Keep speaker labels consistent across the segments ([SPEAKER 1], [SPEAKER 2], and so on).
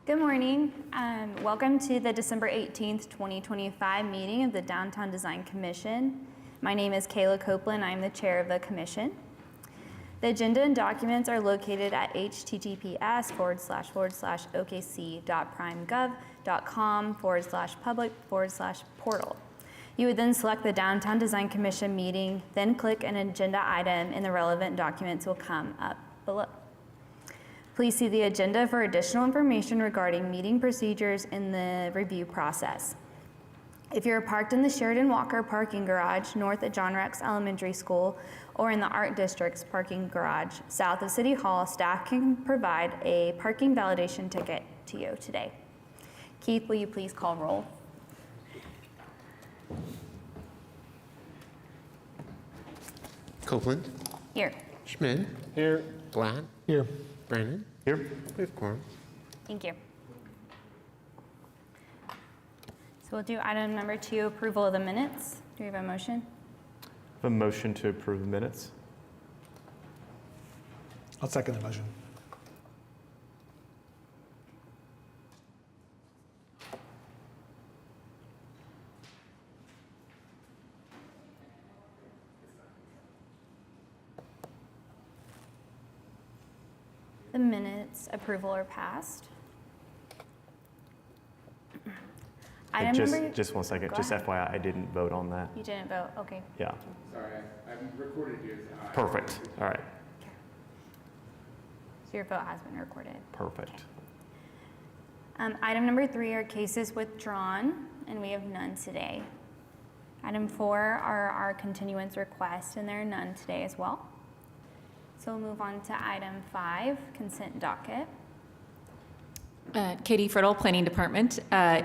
[SPEAKER 1] Good morning. Welcome to the December 18th, 2025 meeting of the Downtown Design Commission. My name is Kayla Copeland. I'm the chair of the commission. The agenda and documents are located at https://okc.primegov.com/public/portal. You would then select the Downtown Design Commission meeting, then click an agenda item and the relevant documents will come up below. Please see the agenda for additional information regarding meeting procedures in the review process. If you're parked in the Sheridan Walker parking garage north at John Rex Elementary School or in the Art District's parking garage south of City Hall, staff can provide a parking validation ticket to you today. Keith, will you please call roll?
[SPEAKER 2] Copeland.
[SPEAKER 1] Here.
[SPEAKER 2] Schmidt.
[SPEAKER 3] Here.
[SPEAKER 2] Blatt.
[SPEAKER 3] Here.
[SPEAKER 2] Brandon.
[SPEAKER 3] Here.
[SPEAKER 2] We have quorum.
[SPEAKER 1] Thank you. So we'll do item number 2, approval of the minutes. Do we have a motion?
[SPEAKER 3] A motion to approve the minutes.
[SPEAKER 4] I'll second the motion.
[SPEAKER 1] The minutes approval are passed. Item number,
[SPEAKER 3] Just 1 second.
[SPEAKER 1] Go
[SPEAKER 3] Just
[SPEAKER 1] ahead.
[SPEAKER 3] FYI, I didn't vote on that.
[SPEAKER 1] You didn't vote, okay.
[SPEAKER 3] Yeah.
[SPEAKER 5] Sorry, I'm recorded you as aye.
[SPEAKER 3] Perfect. All right.
[SPEAKER 1] So your vote has been recorded.
[SPEAKER 3] Perfect.
[SPEAKER 1] Item number 3 are cases withdrawn, and we have none today. Item 4 are our continuance requests, and there are none today as well. So we'll move on to item 5, consent docket.
[SPEAKER 6] Katie Friddle, Planning Department.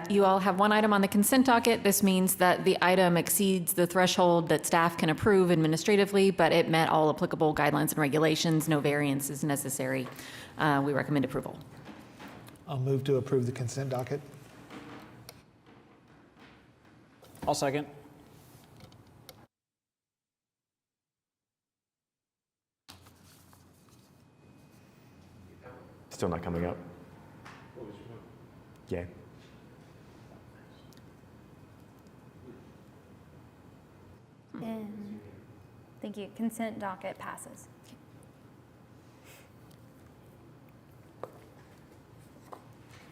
[SPEAKER 6] You all have one item on the consent docket. This means that the item exceeds the threshold that staff can approve administratively, but it met all applicable guidelines and regulations. No variance is necessary. We recommend approval.
[SPEAKER 4] I'll move to approve the consent docket.
[SPEAKER 7] I'll second.
[SPEAKER 3] Still not coming up. Yeah.
[SPEAKER 1] And thank you. Consent docket passes.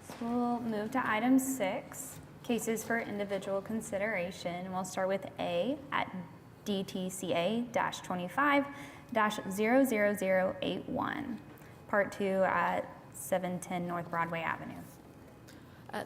[SPEAKER 1] So we'll move to item 6, cases for individual consideration. We'll start with A at DTCA-25-00081, Part 2 at 710 North Broadway Avenue.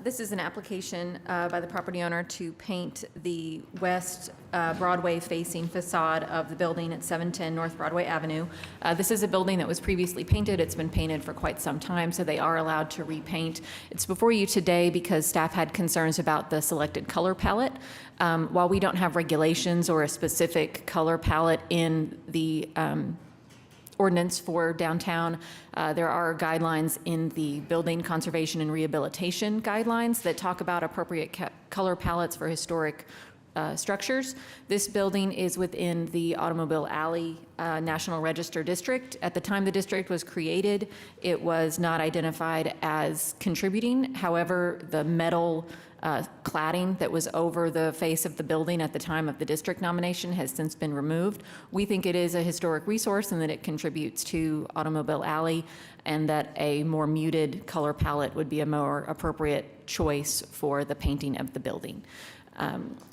[SPEAKER 6] This is an application by the property owner to paint the west Broadway-facing facade of the building at 710 North Broadway Avenue. This is a building that was previously painted. It's been painted for quite some time, so they are allowed to repaint. It's before you today because staff had concerns about the selected color palette. While we don't have regulations or a specific color palette in the ordinance for downtown, there are guidelines in the building conservation and rehabilitation guidelines that talk about appropriate color palettes for historic structures. This building is within the Automobile Alley National Register District. At the time the district was created, it was not identified as contributing. However, the metal cladding that was over the face of the building at the time of the district nomination has since been removed. We think it is a historic resource and that it contributes to Automobile Alley, and that a more muted color palette would be a more appropriate choice for the painting of the building.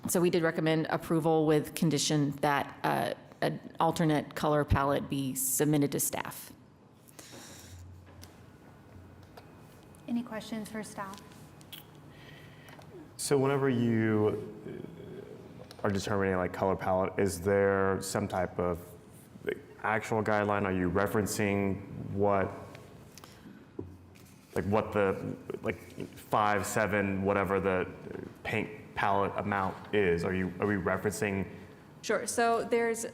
[SPEAKER 6] So we did recommend approval with condition that an alternate color palette be submitted to staff.
[SPEAKER 1] Any questions for staff?
[SPEAKER 3] So whenever you are determining like color palette, is there some type of actual guideline? Are you referencing what the 5, 7, whatever the paint palette amount is? Are we referencing?
[SPEAKER 6] Sure. So there's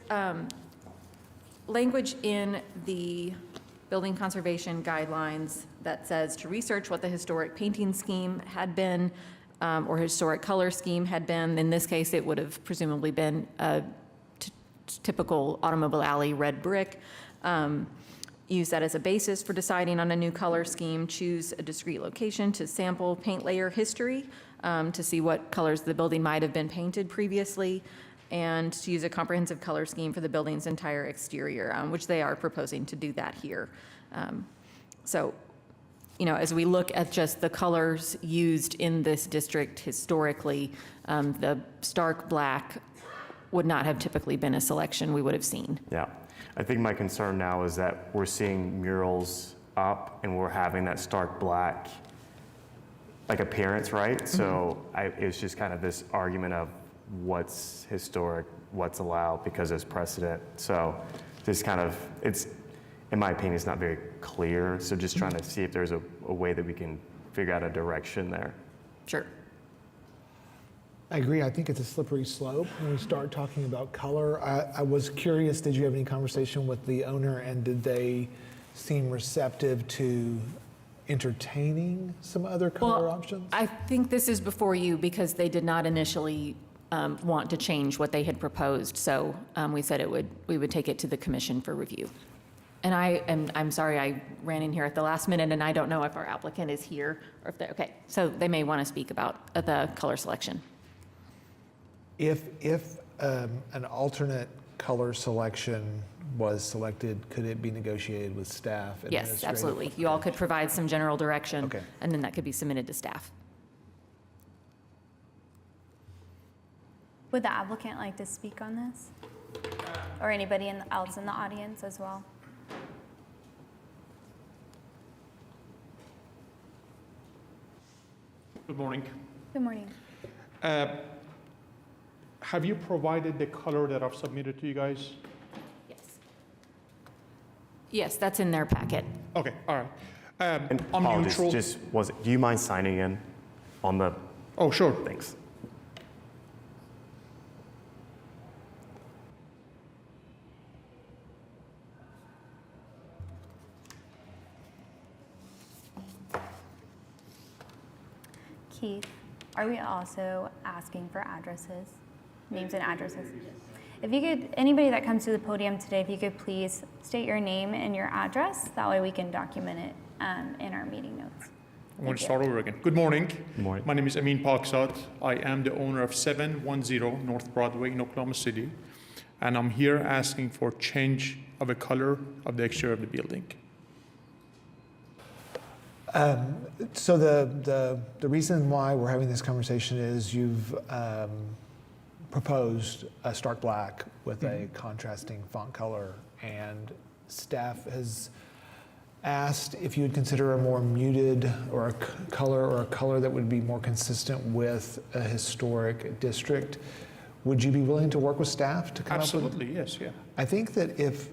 [SPEAKER 6] language in the building conservation guidelines that says to research what the historic painting scheme had been, or historic color scheme had been. In this case, it would have presumably been a typical Automobile Alley red brick. use that as a basis for deciding on a new color scheme, choose a discrete location to sample paint layer history, to see what colors the building might have been painted previously, and to use a comprehensive color scheme for the building's entire exterior, which they are proposing to do that here. So, you know, as we look at just the colors used in this district historically, the stark black would not have typically been a selection we would have seen.
[SPEAKER 3] Yeah. I think my concern now is that we're seeing murals up and we're having that stark black like appearance, right? So it's just kind of this argument of what's historic, what's allowed because there's precedent. So this kind of, it's, in my opinion, it's not very clear. So just trying to see if there's a way that we can figure out a direction there.
[SPEAKER 6] Sure.
[SPEAKER 4] I agree. I think it's a slippery slope when we start talking about color. I was curious, did you have any conversation with the owner, and did they seem receptive to entertaining some other color options?
[SPEAKER 6] I think this is before you because they did not initially want to change what they had proposed. So we said we would take it to the commission for review. And I'm sorry, I ran in here at the last minute, and I don't know if our applicant is here or if they're, okay. So they may want to speak about the color selection.
[SPEAKER 4] If an alternate color selection was selected, could it be negotiated with staff?
[SPEAKER 6] Yes,
[SPEAKER 4] administrative?
[SPEAKER 6] absolutely. You all could provide some general direction,
[SPEAKER 4] Okay.
[SPEAKER 6] and then that could be submitted to staff.
[SPEAKER 1] Would the applicant like to speak on this? Or anybody else in the audience as well?
[SPEAKER 2] Good morning.
[SPEAKER 1] Good morning.
[SPEAKER 2] Have you provided the color that I've submitted to you guys?
[SPEAKER 6] Yes. Yes, that's in their packet.
[SPEAKER 2] Okay, all right.
[SPEAKER 3] And
[SPEAKER 2] I'm
[SPEAKER 3] apologies,
[SPEAKER 2] neutral.
[SPEAKER 3] do you mind signing in on the
[SPEAKER 2] Oh, sure.
[SPEAKER 3] things?
[SPEAKER 1] Keith, are we also asking for addresses, names and addresses? If you could, anybody that comes to the podium today, if you could please state your name and your address, that way we can document it in our meeting notes.
[SPEAKER 2] I'm going
[SPEAKER 1] Thank
[SPEAKER 2] to
[SPEAKER 1] you.
[SPEAKER 2] start over again. Good morning.
[SPEAKER 3] Good morning.
[SPEAKER 2] My name is Amin Paksat. I am the owner of 710 North Broadway in Oklahoma City. And I'm here asking for change of a color of the exterior of the building.
[SPEAKER 4] So the reason why we're having this conversation is you've proposed a stark black with a contrasting font color, and staff has asked if you would consider a more muted or a color that would be more consistent with a historic district. Would you be willing to work with staff to come up with?
[SPEAKER 2] Absolutely, yes, yeah.
[SPEAKER 4] I think that if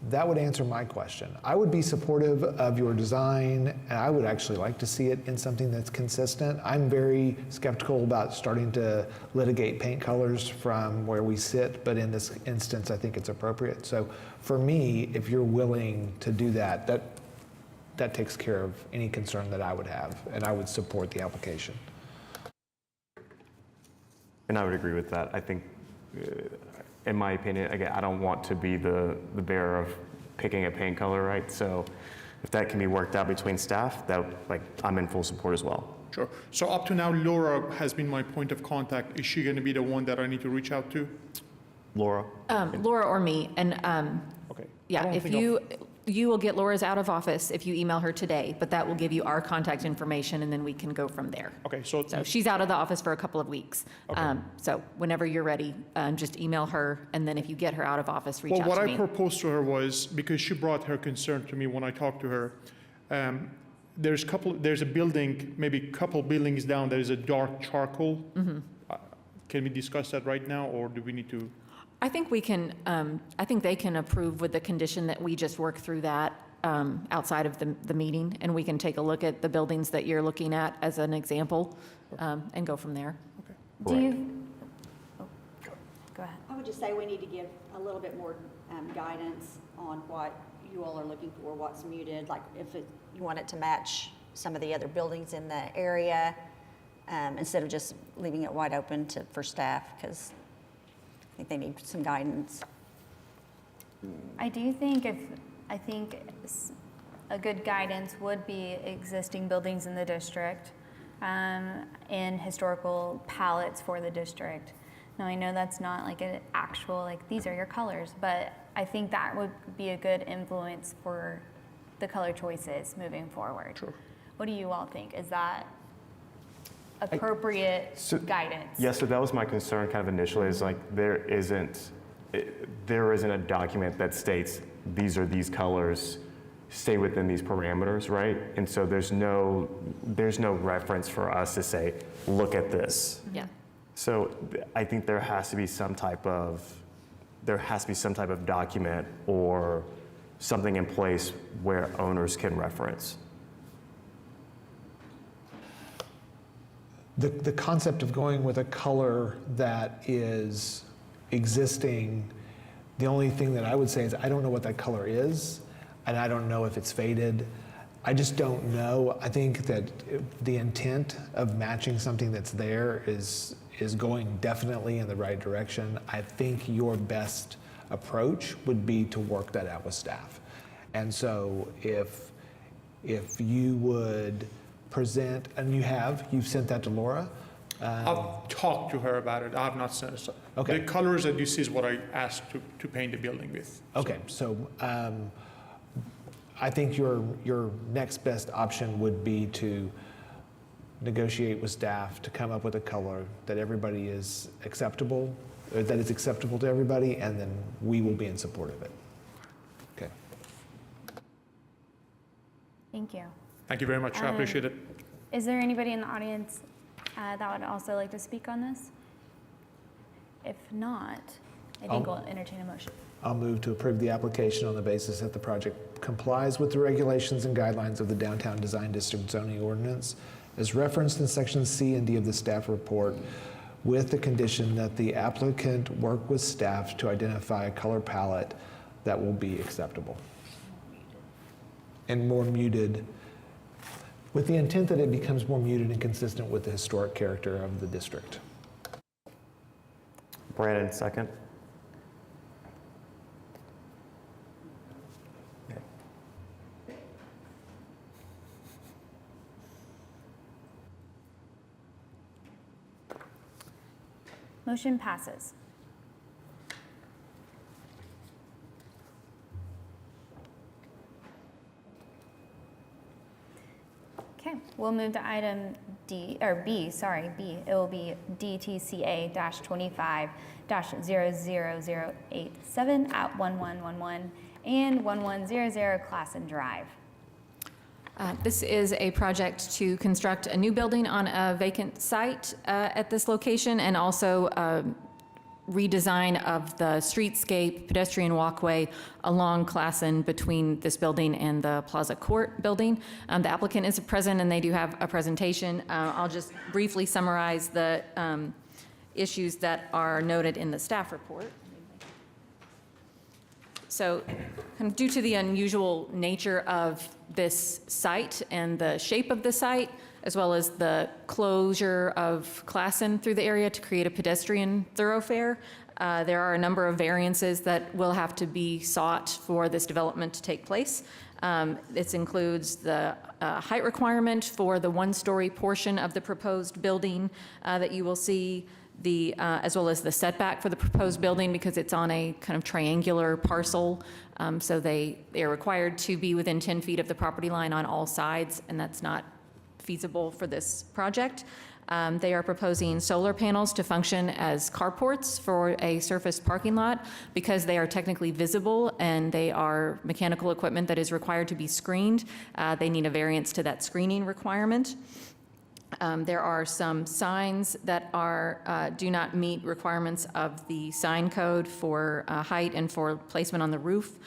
[SPEAKER 4] that would answer my question. I would be supportive of your design, and I would actually like to see it in something that's consistent. I'm very skeptical about starting to litigate paint colors from where we sit, but in this instance, I think it's appropriate. So for me, if you're willing to do that, that takes care of any concern that I would have, and I would support the application.
[SPEAKER 3] And I would agree with that. I think, in my opinion, again, I don't want to be the bearer of picking a paint color, right? So if that can be worked out between staff, I'm in full support as well.
[SPEAKER 2] Sure. So up to now, Laura has been my point of contact. Is she going to be the one that I need to reach out to?
[SPEAKER 3] Laura?
[SPEAKER 6] Laura or me, and
[SPEAKER 2] Okay. I
[SPEAKER 6] yeah,
[SPEAKER 2] don't
[SPEAKER 6] if
[SPEAKER 2] think
[SPEAKER 6] you will get Laura's out of office if you email her today, but that will give you our contact information, and then we can go from there.
[SPEAKER 2] Okay, so
[SPEAKER 6] So she's out of the office for a couple of weeks.
[SPEAKER 2] Okay.
[SPEAKER 6] So whenever you're ready, just email her, and then if you get her out of office, reach
[SPEAKER 2] well,
[SPEAKER 6] out
[SPEAKER 2] what
[SPEAKER 6] to
[SPEAKER 2] I
[SPEAKER 6] me.
[SPEAKER 2] proposed to her was, because she brought her concern to me when I talked to her, there's a building, maybe a couple buildings down, there is a dark charcoal.
[SPEAKER 6] Mm-hmm.
[SPEAKER 2] Can we discuss that right now, or do we need to?
[SPEAKER 6] I think we can, I think they can approve with the condition that we just work through that outside of the meeting, and we can take a look at the buildings that you're looking at as an example, and go from there.
[SPEAKER 1] Do you, oh, go ahead.
[SPEAKER 8] I would just say we need to give a little bit more guidance on what you all are looking for, what's muted, like if you want it to match some of the other buildings in the area, instead of just leaving it wide open for staff, because I think they need some guidance.
[SPEAKER 1] I do think if I think a good guidance would be existing buildings in the district and historical palettes for the district. Now, I know that's not like an actual, like, these are your colors, but I think that would be a good influence for the color choices moving forward.
[SPEAKER 2] Sure.
[SPEAKER 1] What do you all think? Is that appropriate guidance?
[SPEAKER 3] Yeah, so that was my concern kind of initially, is like there isn't a document that states these are these colors, stay within these parameters, right? And so there's no reference for us to say, look at this.
[SPEAKER 6] Yeah.
[SPEAKER 3] So I think there has to be some type of document or something in place where owners can reference.
[SPEAKER 4] The concept of going with a color that is existing, the only thing that I would say is I don't know what that color is, and I don't know if it's faded. I just don't know. I think that the intent of matching something that's there is going definitely in the right direction. I think your best approach would be to work that out with staff. And so if you would present, and you've sent that to Laura?
[SPEAKER 2] I've talked to her about it. I have not sent it.
[SPEAKER 4] Okay.
[SPEAKER 2] The colors that you see is what I asked to paint the building with.
[SPEAKER 4] Okay, so I think your next best option would be to negotiate with staff to come up with a color that everybody is acceptable, or that is acceptable to everybody, and then we will be in support of it. Okay.
[SPEAKER 1] Thank you.
[SPEAKER 2] Thank you very much. I appreciate it.
[SPEAKER 1] Is there anybody in the audience that would also like to speak on this? If not, I think we'll entertain a motion.
[SPEAKER 4] I'll move to approve the application on the basis that the project complies with the regulations and guidelines of the Downtown Design District zoning ordinance as referenced in section C and D of the staff report, with the condition that the applicant work with staff to identify a color palette that will be acceptable and more muted, with the intent that it becomes more muted and consistent with the historic character of the district.
[SPEAKER 3] Brandon, second.
[SPEAKER 1] Motion passes. Okay, we'll move to item B. It will be DTCA-25-00087 at 1111 and 1100 Classen Drive.
[SPEAKER 6] This is a project to construct a new building on a vacant site at this location, and also redesign of the streetscape pedestrian walkway along Classen between this building and the Plaza Court building. The applicant is present and they do have a presentation. I'll just briefly summarize the issues that are noted in the staff report. So, kind of due to the unusual nature of this site and the shape of the site, as well as the closure of Classen through the area to create a pedestrian thoroughfare, there are a number of variances that will have to be sought for this development to take place. This includes the height requirement for the one-story portion of the proposed building that you will see, as well as the setback for the proposed building, because it's on a kind of triangular parcel. So they are required to be within 10 feet of the property line on all sides, and that's not feasible for this project. They are proposing solar panels to function as carports for a surface parking lot, because they are technically visible and they are mechanical equipment that is required to be screened. They need a variance to that screening requirement. There are some signs that do not meet requirements of the sign code for height and for placement on the roof.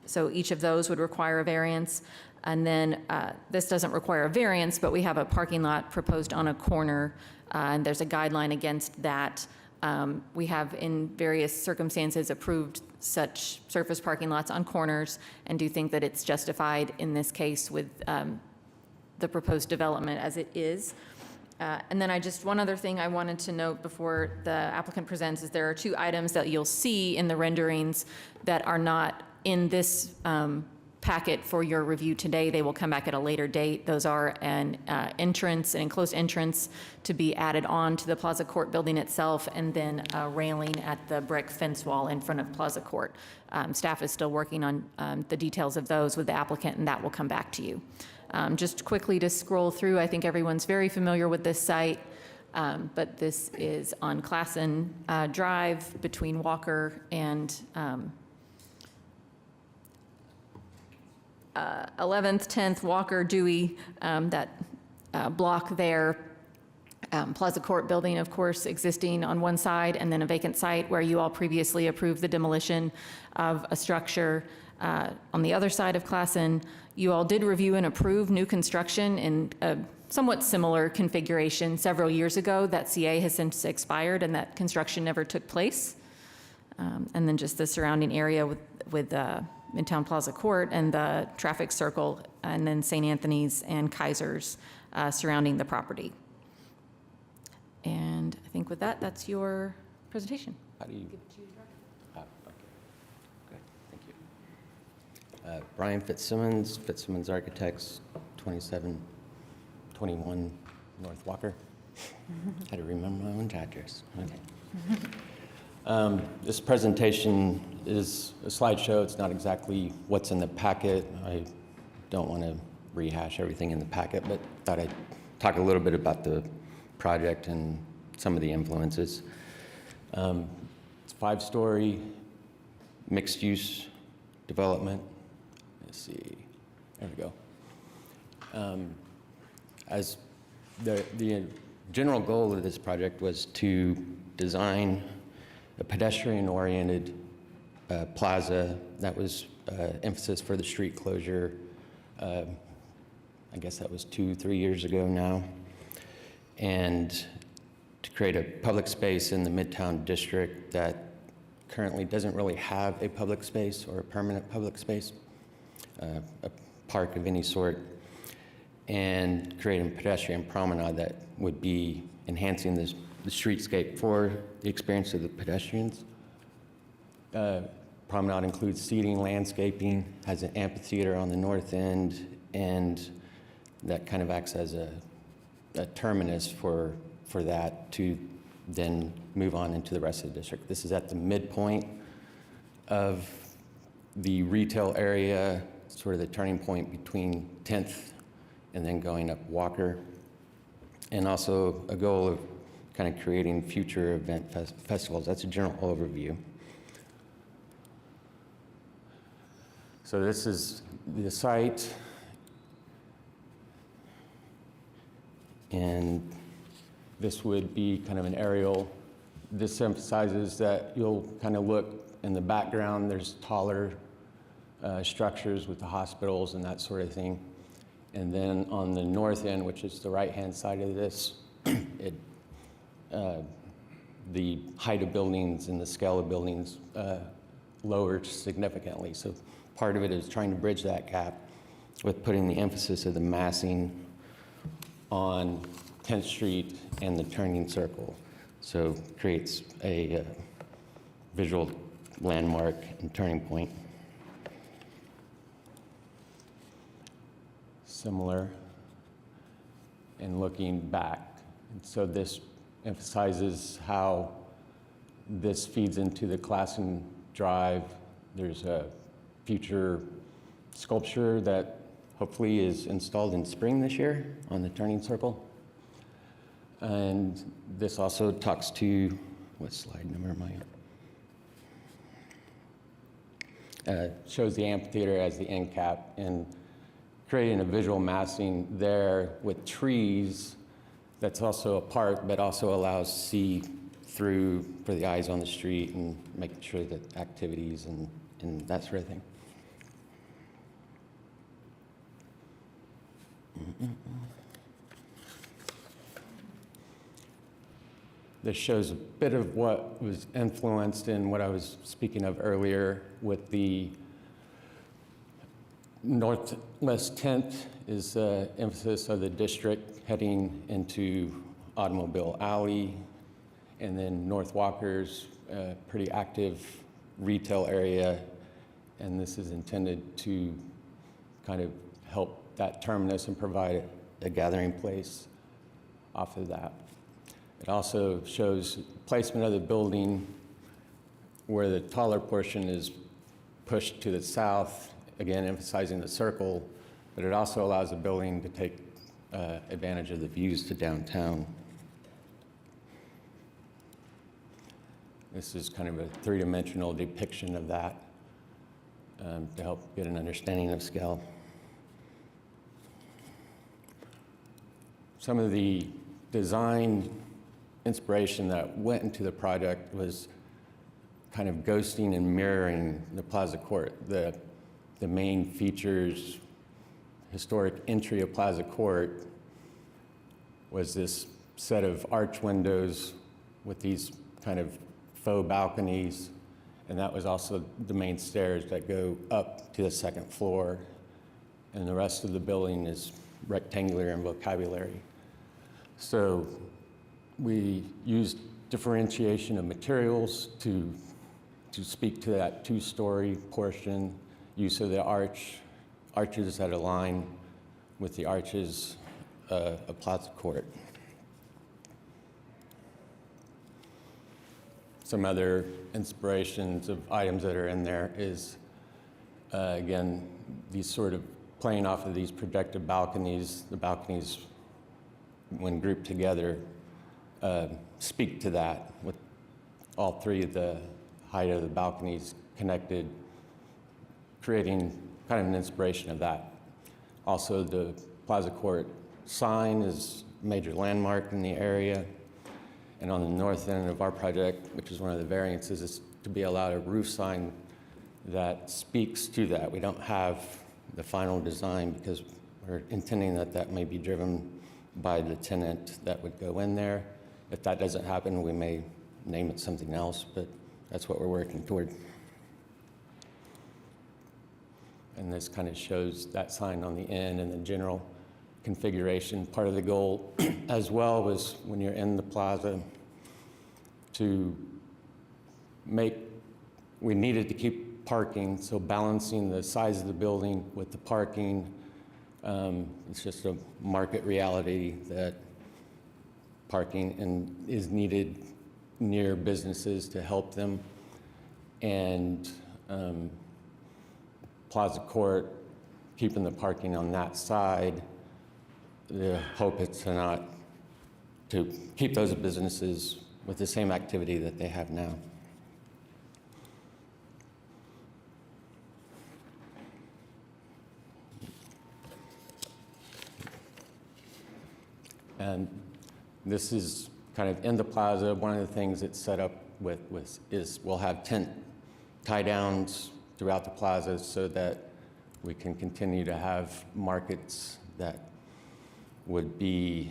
[SPEAKER 6] So each of those would require a variance. And then this doesn't require a variance, but we have a parking lot proposed on a corner, and there's a guideline against that. We have, in various circumstances, approved such surface parking lots on corners, and do think that it's justified in this case with the proposed development as it is. And then one other thing I wanted to note before the applicant presents is there are two items that you'll see in the renderings that are not in this packet for your review today. They will come back at a later date. Those are an enclosed entrance to be added on to the Plaza Court building itself, and then a railing at the brick fence wall in front of Plaza Court. Staff is still working on the details of those with the applicant, and that will come back to you. Just quickly to scroll through, I think everyone's very familiar with this site, but this is on Classen Drive between Walker and 11th, 10th, Walker, Dewey, that block there. Plaza Court building, of course, existing on one side, and then a vacant site where you all previously approved the demolition of a structure on the other side of Classen. You all did review and approve new construction in a somewhat similar configuration several years ago. That CA has since expired, and that construction never took place. And then just the surrounding area with Midtown Plaza Court and the traffic circle, and then St. Anthony's and Kaiser's surrounding the property. And I think with that, that's your presentation.
[SPEAKER 9] How do you? Okay. Good, thank you. Brian Fitzsimmons, Fitzsimmons Architects, 2721 North Walker. Had to remember my own address. Okay. This presentation is a slideshow. It's not exactly what's in the packet. I don't want to rehash everything in the packet, but thought I'd talk a little bit about the project and some of the influences. It's a 5-story mixed-use development. Let's see, there we go. As the general goal of this project was to design a pedestrian-oriented plaza that was emphasis for the street closure. I guess that was 2-3 years ago now. And to create a public space in the Midtown district that currently doesn't really have a public space or a permanent public space, a park of any sort, and create a pedestrian promenade that would be enhancing the streetscape for the experience of the pedestrians. Promenade includes seating, landscaping, has an amphitheater on the north end, and that kind of acts as a terminus for that to then move on into the rest of the district. This is at the midpoint of the retail area, sort of the turning point between 10th and then going up Walker, and also a goal of kind of creating future event festivals. That's a general overview. So this is the site, and this would be kind of an aerial. This emphasizes that you'll kind of look in the background, there's taller structures with the hospitals and that sort of thing. And then on the north end, which is the right-hand side of this, the height of buildings and the scale of buildings lowered significantly. So part of it is trying to bridge that gap with putting the emphasis of the massing on 10th Street and the turning circle. So creates a visual landmark and turning point. Similar in looking back. And so this emphasizes how this feeds into the Classen Drive. There's a future sculpture that hopefully is installed in spring this year on the turning circle. And this also talks to, what slide number am I on? Shows the amphitheater as the end cap and creating a visual massing there with trees that's also a park, but also allows see through for the eyes on the street and making sure that activities and that sort of thing. This shows a bit of what was influenced in what I was speaking of earlier with the Northwest 10th is the emphasis of the district heading into Automobile Alley, and then North Walker's pretty active retail area and this is intended to kind of help that terminus and provide a gathering place off of that. It also shows placement of the building where the taller portion is pushed to the south, again emphasizing the circle, but it also allows the building to take advantage of the views to downtown. This is kind of a three-dimensional depiction of that to help get an understanding of scale. Some of the design inspiration that went into the project was kind of ghosting and mirroring the Plaza Court. The main features, historic entry of Plaza Court was this set of arch windows with these kind of faux balconies, and that was also the main stairs that go up to the second floor, and the rest of the building is rectangular in vocabulary. So we used differentiation of materials to speak to that two-story portion, use of the arches that align with the arches of Plaza Court. Some other inspirations of items that are in there is, again, these sort of playing off of these projected balconies. The balconies, when grouped together, speak to that, with all three of the height of the balconies connected, creating kind of an inspiration of that. Also, the Plaza Court sign is a major landmark in the area. And on the north end of our project, which is one of the variances, is to be allowed a roof sign that speaks to that. We don't have the final design because we're intending that that may be driven by the tenant that would go in there. If that doesn't happen, we may name it something else, but that's what we're working toward. And this kind of shows that sign on the end and the general configuration. Part of the goal as well was when you're in the plaza to we needed to keep parking, so balancing the size of the building with the parking. It's just a market reality that parking is needed near businesses to help them. And Plaza Court, keeping the parking on that side, the hope is to keep those businesses with the same activity that they have now. And this is kind of in the plaza. One of the things it's set up with is we'll have tent tie downs throughout the plaza so that we can continue to have markets that would be,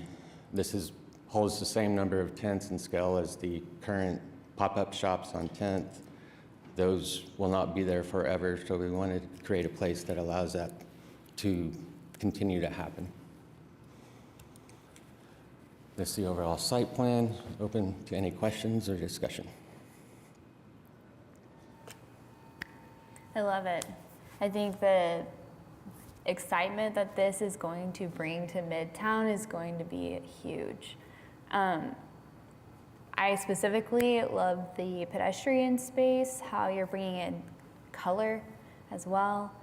[SPEAKER 9] holds the same number of tents and scale as the current pop-up shops on 10th. Those will not be there forever, so we wanted to create a place that allows that to continue to happen. This is the overall site plan. Open to any questions or discussion.
[SPEAKER 1] I love it. I think the excitement that this is going to bring to Midtown is going to be huge. I specifically love the pedestrian space, how you're bringing in color as well.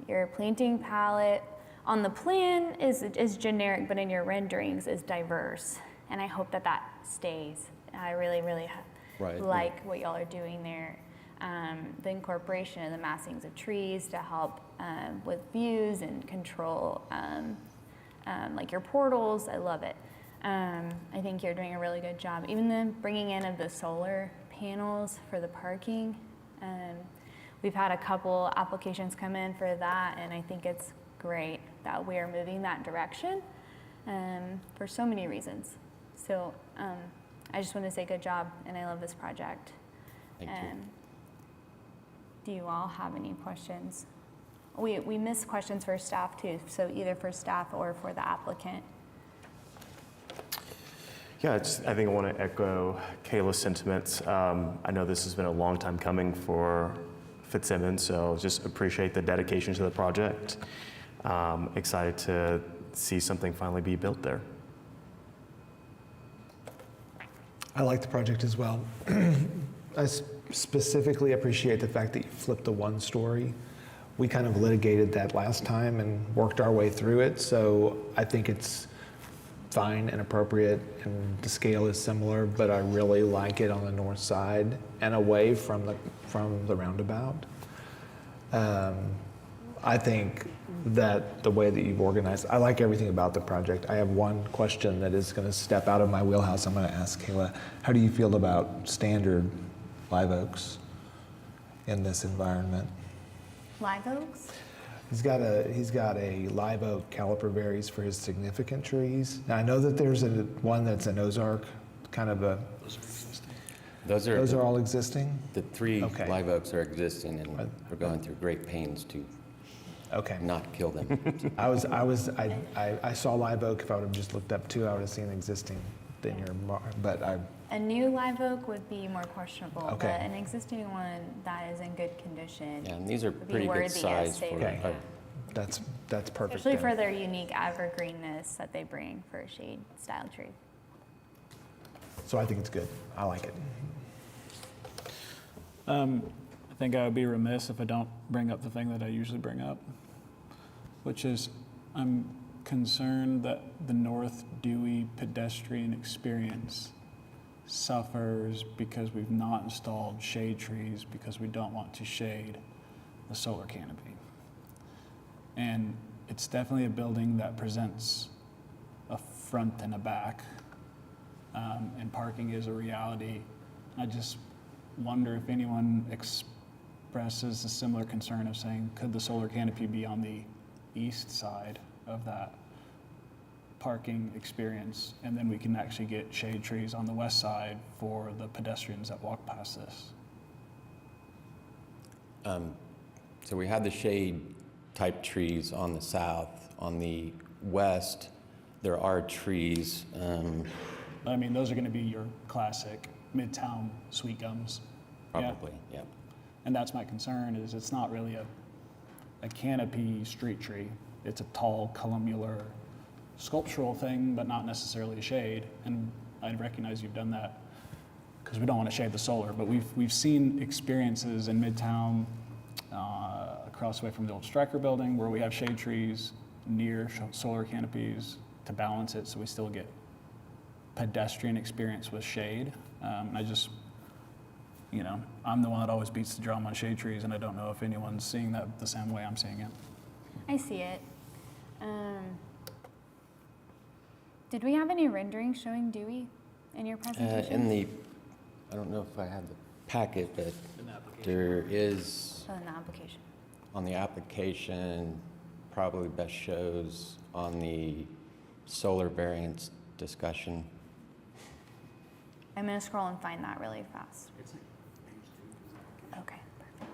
[SPEAKER 1] Your planting palette on the plan is generic, but in your renderings is diverse. And I hope that that stays. I really, really like what y'all are doing there. The incorporation of the massings of trees to help with views and control, like your portals. I love it. I think you're doing a really good job. Even the bringing in of the solar panels for the parking. We've had a couple applications come in for that, and I think it's great that we're moving that direction for so many reasons. So I just want to say good job, and I love this project.
[SPEAKER 9] Thank you.
[SPEAKER 1] Do you all have any questions? We missed questions for staff too, so either for staff or for the applicant.
[SPEAKER 3] Yeah, I think I want to echo Kayla's sentiments. I know this has been a long time coming for Fitzsimmons, so just appreciate the dedication to the project. Excited to see something finally be built there.
[SPEAKER 4] I like the project as well. I specifically appreciate the fact that you flipped the one story. We kind of litigated that last time and worked our way through it, so I think it's fine and appropriate, and the scale is similar, but I really like it on the north side and away from the roundabout. I think that the way that you've organized, I like everything about the project. I have one question that is going to step out of my wheelhouse. I'm going to ask Kayla, how do you feel about standard live oaks in this environment?
[SPEAKER 1] Live oaks?
[SPEAKER 4] He's got a live oak caliper berries for his significant trees. Now I know that there's one that's an Ozark, kind of a.
[SPEAKER 9] Those
[SPEAKER 4] Those
[SPEAKER 9] are
[SPEAKER 4] are all existing.
[SPEAKER 9] the three
[SPEAKER 4] Okay.
[SPEAKER 9] live oaks are existing, and we're going through great pains to
[SPEAKER 4] Okay.
[SPEAKER 9] not kill them.
[SPEAKER 4] I saw live oak. If I would have just looked up two, I would have seen existing. Then but
[SPEAKER 1] A new live oak would be more questionable,
[SPEAKER 4] Okay.
[SPEAKER 1] but an existing one that is in good condition,
[SPEAKER 9] Yeah, and these are
[SPEAKER 1] Would be
[SPEAKER 9] pretty
[SPEAKER 1] worthy
[SPEAKER 9] good
[SPEAKER 1] as
[SPEAKER 9] size
[SPEAKER 1] stated,
[SPEAKER 9] for
[SPEAKER 4] Okay. that's perfect.
[SPEAKER 1] especially
[SPEAKER 4] then.
[SPEAKER 1] for their unique evergreenness that they bring for a shade style tree.
[SPEAKER 4] So I think it's good. I like it.
[SPEAKER 7] I think I would be remiss if I don't bring up the thing that I usually bring up, which is I'm concerned that the North Dewey pedestrian experience suffers because we've not installed shade trees because we don't want to shade the solar canopy. And it's definitely a building that presents a front and a back, and parking is a reality. I just wonder if anyone expresses a similar concern of saying, could the solar canopy be on the east side of that parking experience, and then we can actually get shade trees on the west side for the pedestrians that walk past this.
[SPEAKER 9] So we have the shade type trees on the south. On the west, there are trees.
[SPEAKER 7] I mean, those are going to be your classic Midtown sweet gums. Yeah.
[SPEAKER 9] Probably, yeah.
[SPEAKER 7] And that's my concern, is it's not really a canopy street tree. It's a tall, columnar, sculptural thing, but not necessarily a shade. And I recognize you've done that because we don't want to shade the solar, but we've seen experiences in Midtown, across the way from the old Stryker building, where we have shade trees near solar canopies to balance it, so we still get pedestrian experience with shade. I just, I'm the one that always beats the drum on shade trees, and I don't know if anyone's seeing that the same way I'm seeing it.
[SPEAKER 1] I see it. Did we have any renderings showing Dewey in your presentation?
[SPEAKER 9] I don't know if I have the packet, but there is,
[SPEAKER 1] Oh, in the application.
[SPEAKER 9] on the application, probably best shows on the solar variance discussion.
[SPEAKER 1] I'm gonna scroll and find that really fast. Okay, perfect.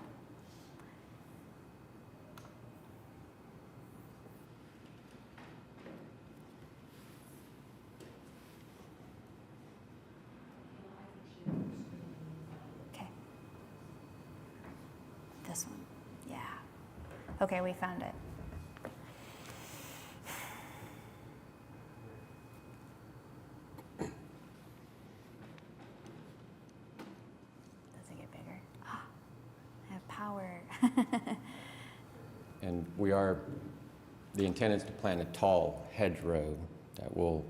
[SPEAKER 1] Okay. This one, yeah. Okay, we found it. Does it get bigger? I have power.
[SPEAKER 9] And the intent is to plant a tall hedgerow that will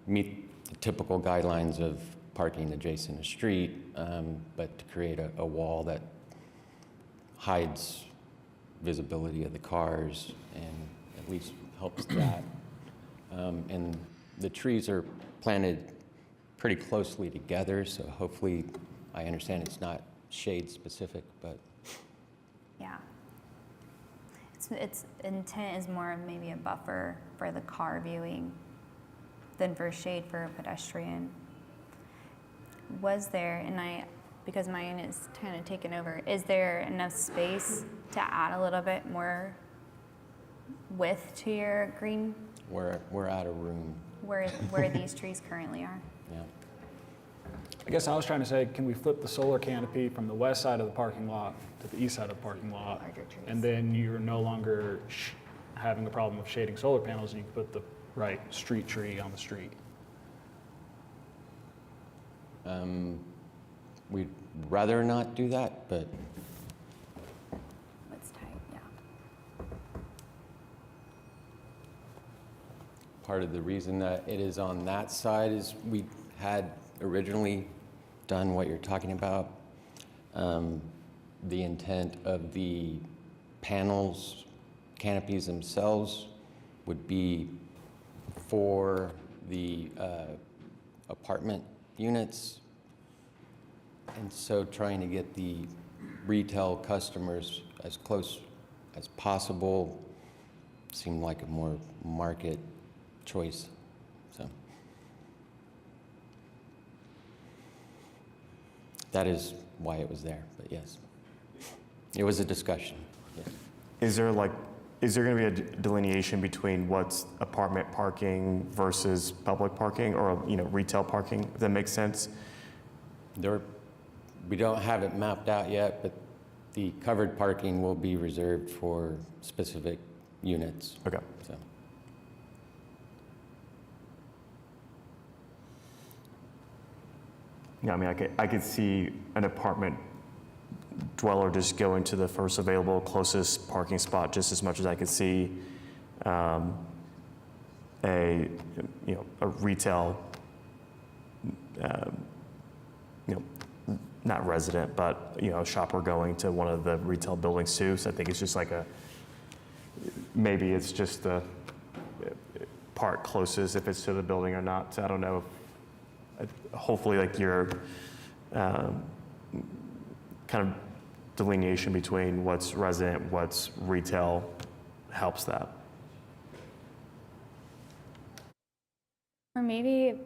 [SPEAKER 9] meet the typical guidelines of parking adjacent to street, but to create a wall that hides visibility of the cars and at least helps that. And the trees are planted pretty closely together, so hopefully, I understand it's not shade specific, but
[SPEAKER 1] Yeah. Its intent is more of maybe a buffer for the car viewing than for shade for a pedestrian. Was there, because mine is kind of taken over, is there enough space to add a little bit more width to your green
[SPEAKER 9] we're out of room.
[SPEAKER 1] where these trees currently are?
[SPEAKER 9] Yeah.
[SPEAKER 7] I guess I was trying to say, can we flip the solar canopy from the west side of the parking lot to the east side of the parking lot?
[SPEAKER 8] Larger trees.
[SPEAKER 7] And then you're no longer having the problem of shading solar panels, and you can put the right street tree on the street.
[SPEAKER 9] We'd rather not do that, but
[SPEAKER 1] It's tight, yeah.
[SPEAKER 9] part of the reason that it is on that side is we had originally done what you're talking about. The intent of the panels, canopies themselves would be for the apartment units. And so trying to get the retail customers as close as possible seemed like a more market choice, so. That is why it was there, but yes. It was a discussion, yes.
[SPEAKER 3] Is there going to be a delineation between what's apartment parking versus public parking or, retail parking, if that makes sense?
[SPEAKER 9] We don't have it mapped out yet, but the covered parking will be reserved for specific units,
[SPEAKER 3] Okay.
[SPEAKER 9] so.
[SPEAKER 3] Yeah, I mean, I could see an apartment dweller just going to the first available closest parking spot just as much as I could see a retail, not resident, but, a shopper going to one of the retail buildings too. So I think it's just like maybe it's just the part closest if it's to the building or not. So I don't know. Hopefully, like your kind of delineation between what's resident, what's retail helps that.
[SPEAKER 1] Or maybe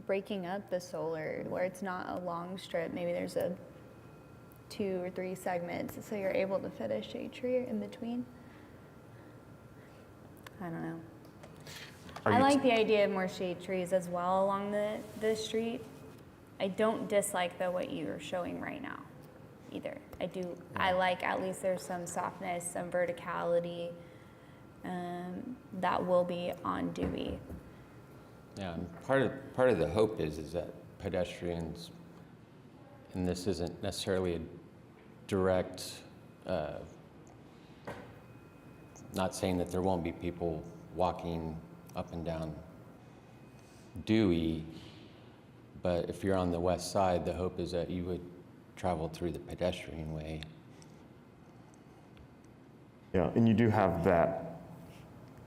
[SPEAKER 1] breaking up the solar where it's not a long strip. Maybe there's 2 or 3 segments so you're able to fit a shade tree in between. I don't know. I like the idea of more shade trees as well along the street. I don't dislike what you're showing right now either. I do. I like at least there's some softness, some verticality that will be on Dewey.
[SPEAKER 9] Yeah, and part of the hope is that pedestrians, and this isn't necessarily a direct, not saying that there won't be people walking up and down Dewey, but if you're on the west side, the hope is that you would travel through the pedestrian way.
[SPEAKER 3] Yeah, and you do have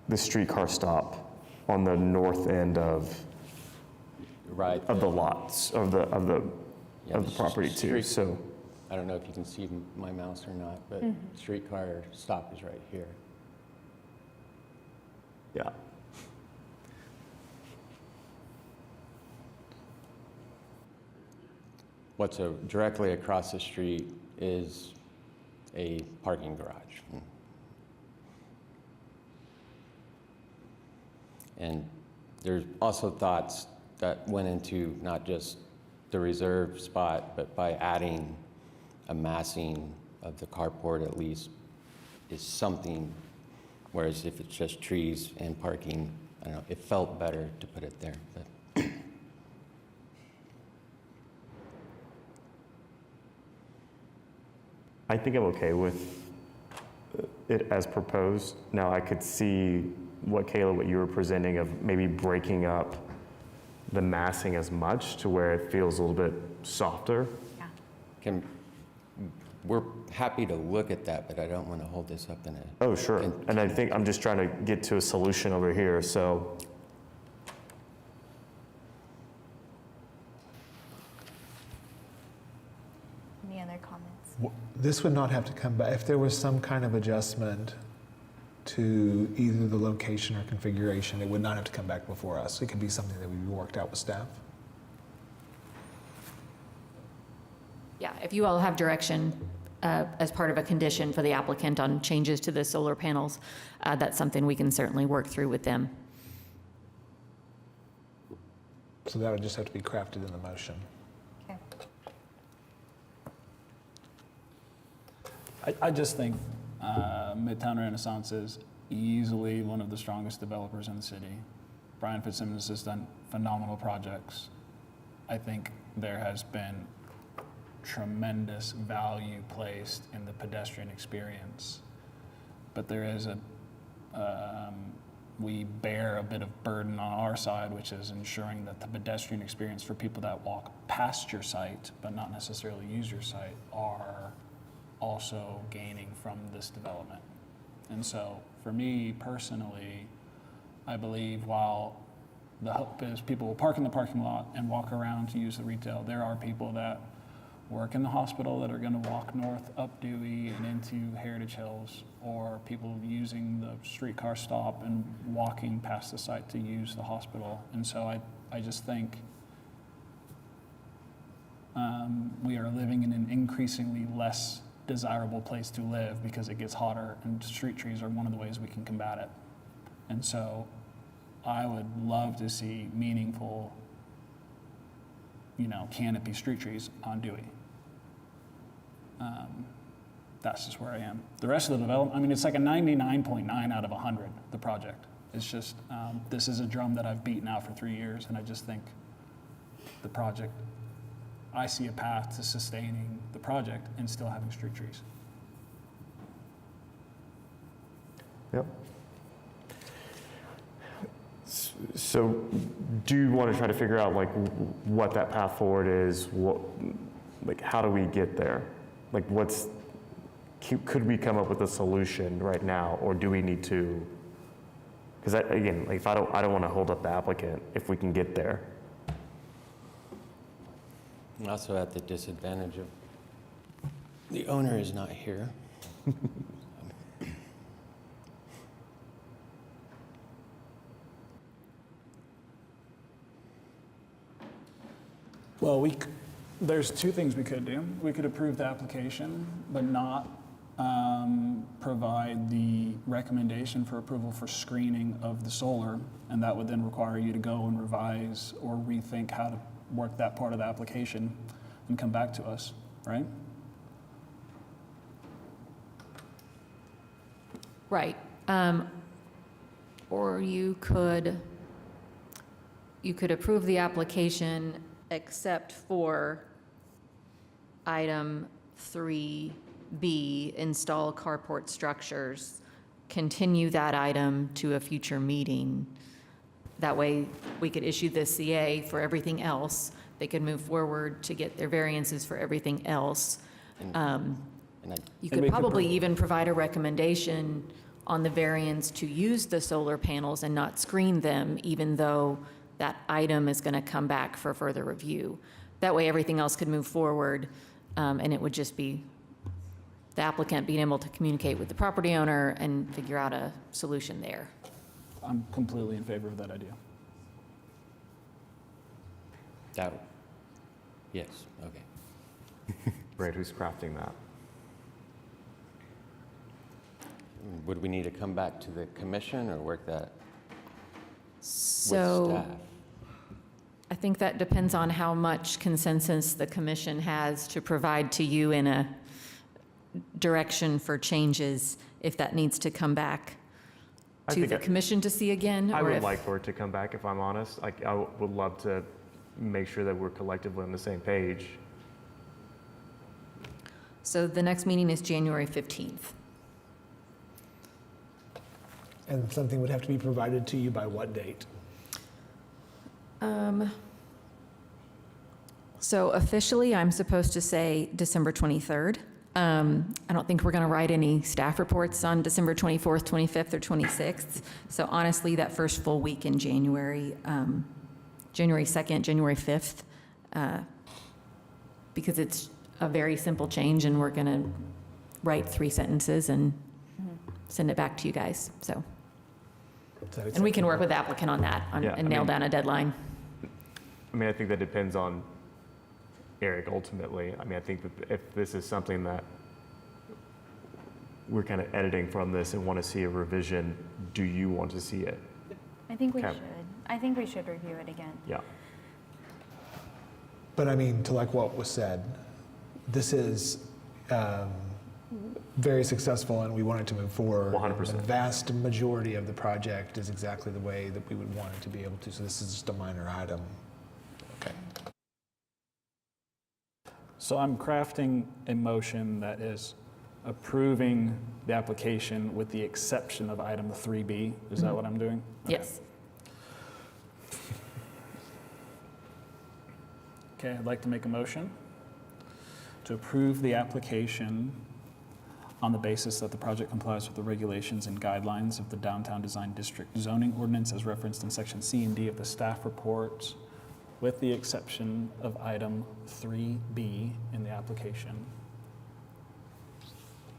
[SPEAKER 3] the streetcar stop on the north end of
[SPEAKER 9] Right.
[SPEAKER 3] the lots of the
[SPEAKER 9] Yeah, the
[SPEAKER 3] property too.
[SPEAKER 9] street-
[SPEAKER 3] So
[SPEAKER 9] I don't know if you can see my mouse or not, but streetcar stop is right here.
[SPEAKER 3] yeah,
[SPEAKER 9] What's directly across the street is a parking garage. And there's also thoughts that went into not just the reserved spot, but by adding a massing of the carport at least is something, whereas if it's just trees and parking, I don't know, it felt better to put it there. But
[SPEAKER 3] I think I'm okay with it as proposed. Now I could see what you were presenting of maybe breaking up the massing as much to where it feels a little bit softer.
[SPEAKER 9] we're happy to look at that, but I don't want to hold this up in a.
[SPEAKER 3] Oh, sure. And I think I'm just trying to get to a solution over here, so.
[SPEAKER 1] Any other comments?
[SPEAKER 4] This would not have to come back, if there was some kind of adjustment to either the location or configuration, it would not have to come back before us. It could be something that would be worked out with staff.
[SPEAKER 6] Yeah, if you all have direction as part of a condition for the applicant on changes to the solar panels, that's something we can certainly work through with them.
[SPEAKER 4] So that would just have to be crafted in the motion.
[SPEAKER 1] Okay.
[SPEAKER 7] I just think Midtown Renaissance is easily one of the strongest developers in the city. Brian Fitzsimmons has done phenomenal projects. I think there has been tremendous value placed in the pedestrian experience, but there is we bear a bit of burden on our side, which is ensuring that the pedestrian experience for people that walk past your site but not necessarily use your site are also gaining from this development. And so for me personally, I believe while the hope is people will park in the parking lot and walk around to use the retail, there are people that work in the hospital that are going to walk north up Dewey and into Heritage Hills, or people using the streetcar stop and walking past the site to use the hospital. And so I just think we are living in an increasingly less desirable place to live because it gets hotter, and street trees are one of the ways we can combat it. And so I would love to see meaningful, canopy street trees on Dewey. That's just where I am. The rest of the development, it's like a 99.9 out of 100, the project. It's just, this is a drum that I've beaten out for 3 years, and I just think the project, I see a path to sustaining the project and still having street trees.
[SPEAKER 3] Yep. So do you want to try to figure out what that path forward is? How do we get there? Could we come up with a solution right now, or do we need to? Because again, I don't want to hold up the applicant if we can get there.
[SPEAKER 9] I'm also at the disadvantage of the owner is not here.
[SPEAKER 7] Well, there's two things we could do. We could approve the application, but not provide the recommendation for approval for screening of the solar, and that would then require you to go and revise or rethink how to work that part of the application and come back to us, right?
[SPEAKER 6] Right. Or you could approve the application except for item 3B, install carport structures, continue that item to a future meeting. That way, we could issue the CA for everything else. They could move forward to get their variances for everything else. You
[SPEAKER 7] And we
[SPEAKER 6] could
[SPEAKER 7] could
[SPEAKER 6] probably even provide a recommendation on the variance to use the solar panels and not screen them, even though that item is going to come back for further review. That way, everything else could move forward, and it would just be the applicant being able to communicate with the property owner and figure out a solution there.
[SPEAKER 7] I'm completely in favor of that idea.
[SPEAKER 9] Yes, okay.
[SPEAKER 3] Right, who's crafting that?
[SPEAKER 9] Would we need to come back to the commission or work that with
[SPEAKER 6] So
[SPEAKER 9] staff?
[SPEAKER 6] I think that depends on how much consensus the commission has to provide to you in a direction for changes, if that needs to come back
[SPEAKER 3] I
[SPEAKER 6] to
[SPEAKER 3] think
[SPEAKER 6] the commission to see again.
[SPEAKER 3] I
[SPEAKER 6] or
[SPEAKER 3] would
[SPEAKER 6] if-
[SPEAKER 3] like for it to come back, if I'm honest. I would love to make sure that we're collectively on the same page.
[SPEAKER 6] So the next meeting is January 15th.
[SPEAKER 4] And something would have to be provided to you by what date?
[SPEAKER 6] So officially, I'm supposed to say December 23rd. I don't think we're going to write any staff reports on December 24th, 25th, or 26th. So honestly, that first full week in January, January 2nd, January 5th, because it's a very simple change, and we're going to write 3 sentences and send it back to you guys. So, and we can work with the applicant on that
[SPEAKER 3] Yeah,
[SPEAKER 6] and
[SPEAKER 3] I
[SPEAKER 6] nail
[SPEAKER 3] mean-
[SPEAKER 6] down a deadline.
[SPEAKER 3] I think that depends on Eric ultimately. I think that if this is something that we're kind of editing from this and want to see a revision, do you want to see it?
[SPEAKER 1] I think we
[SPEAKER 3] Okay.
[SPEAKER 1] should. I think we should review it again.
[SPEAKER 3] Yeah.
[SPEAKER 4] But to what was said, this is very successful and we want it to move forward.
[SPEAKER 3] 100%.
[SPEAKER 4] The vast majority of the project is exactly the way that we would want it to be able to. So this is just a minor item. Okay.
[SPEAKER 7] So I'm crafting a motion that is approving the application with the exception of item 3B. Is that what I'm doing?
[SPEAKER 6] Yes.
[SPEAKER 7] Okay, I'd like to make a motion to approve the application on the basis that the project complies with the regulations and guidelines of the Downtown Design District zoning ordinance as referenced in section C and D of the staff report, with the exception of item 3B in the application,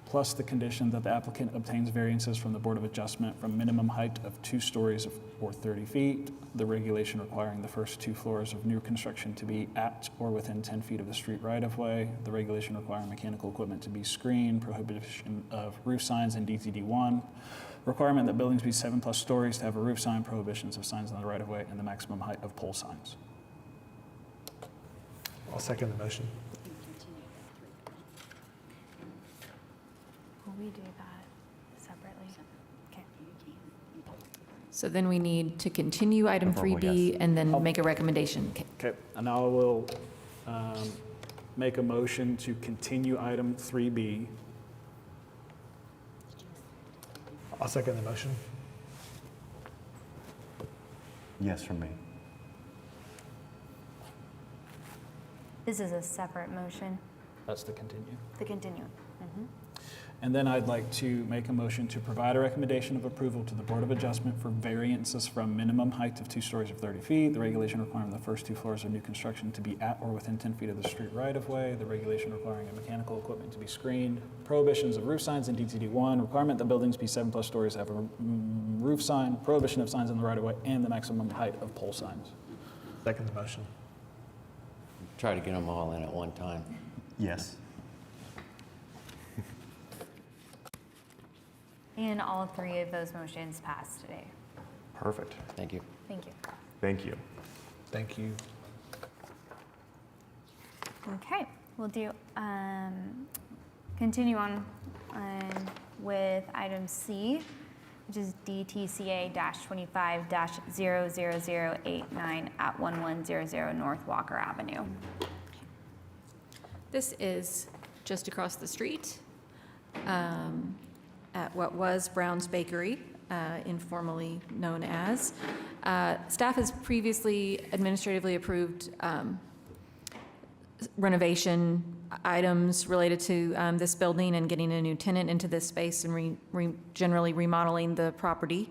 [SPEAKER 7] plus the condition that the applicant obtains variances from the Board of Adjustment from minimum height of 2 stories or 30 feet, the regulation requiring the first 2 floors of new construction to be at or within 10 feet of the street right-of-way, the regulation requiring mechanical equipment to be screened, prohibition of roof signs in DTD1, requirement that buildings be 7+ stories to have a roof sign, prohibitions of signs on the right-of-way, and the maximum height of pole signs.
[SPEAKER 4] I'll second the motion.
[SPEAKER 1] Will we do that separately? Okay.
[SPEAKER 6] So then we need to continue item
[SPEAKER 3] Approval,
[SPEAKER 6] 3B and then make a recommendation. Okay.
[SPEAKER 7] Okay, and I will make a motion to continue item 3B.
[SPEAKER 4] I'll second the motion.
[SPEAKER 3] Yes from me.
[SPEAKER 1] This is a separate motion,
[SPEAKER 7] That's to continue.
[SPEAKER 1] the continue.
[SPEAKER 7] And then I'd like to make a motion to provide a recommendation of approval to the Board of Adjustment for variances from minimum height of 2 stories or 30 feet, the regulation requiring the first 2 floors of new construction to be at or within 10 feet of the street right-of-way, the regulation requiring a mechanical equipment to be screened, prohibitions of roof signs in DTD1, requirement that buildings be 7+ stories have a roof sign, prohibition of signs in the right-of-way, and the maximum height of pole signs.
[SPEAKER 4] Second the motion.
[SPEAKER 9] Try to get them all in at one time.
[SPEAKER 3] Yes.
[SPEAKER 1] And all 3 of those motions passed today.
[SPEAKER 3] Perfect.
[SPEAKER 9] Thank you.
[SPEAKER 1] Thank you.
[SPEAKER 3] Thank you.
[SPEAKER 4] Thank you.
[SPEAKER 1] Okay, we'll do, continue on with item C, which is DTCA-25-00089 at 1100 North Walker Avenue.
[SPEAKER 6] This is just across the street at what was Brown's Bakery, informally known as. Staff has previously administratively approved renovation items related to this building and getting a new tenant into this space and generally remodeling the property.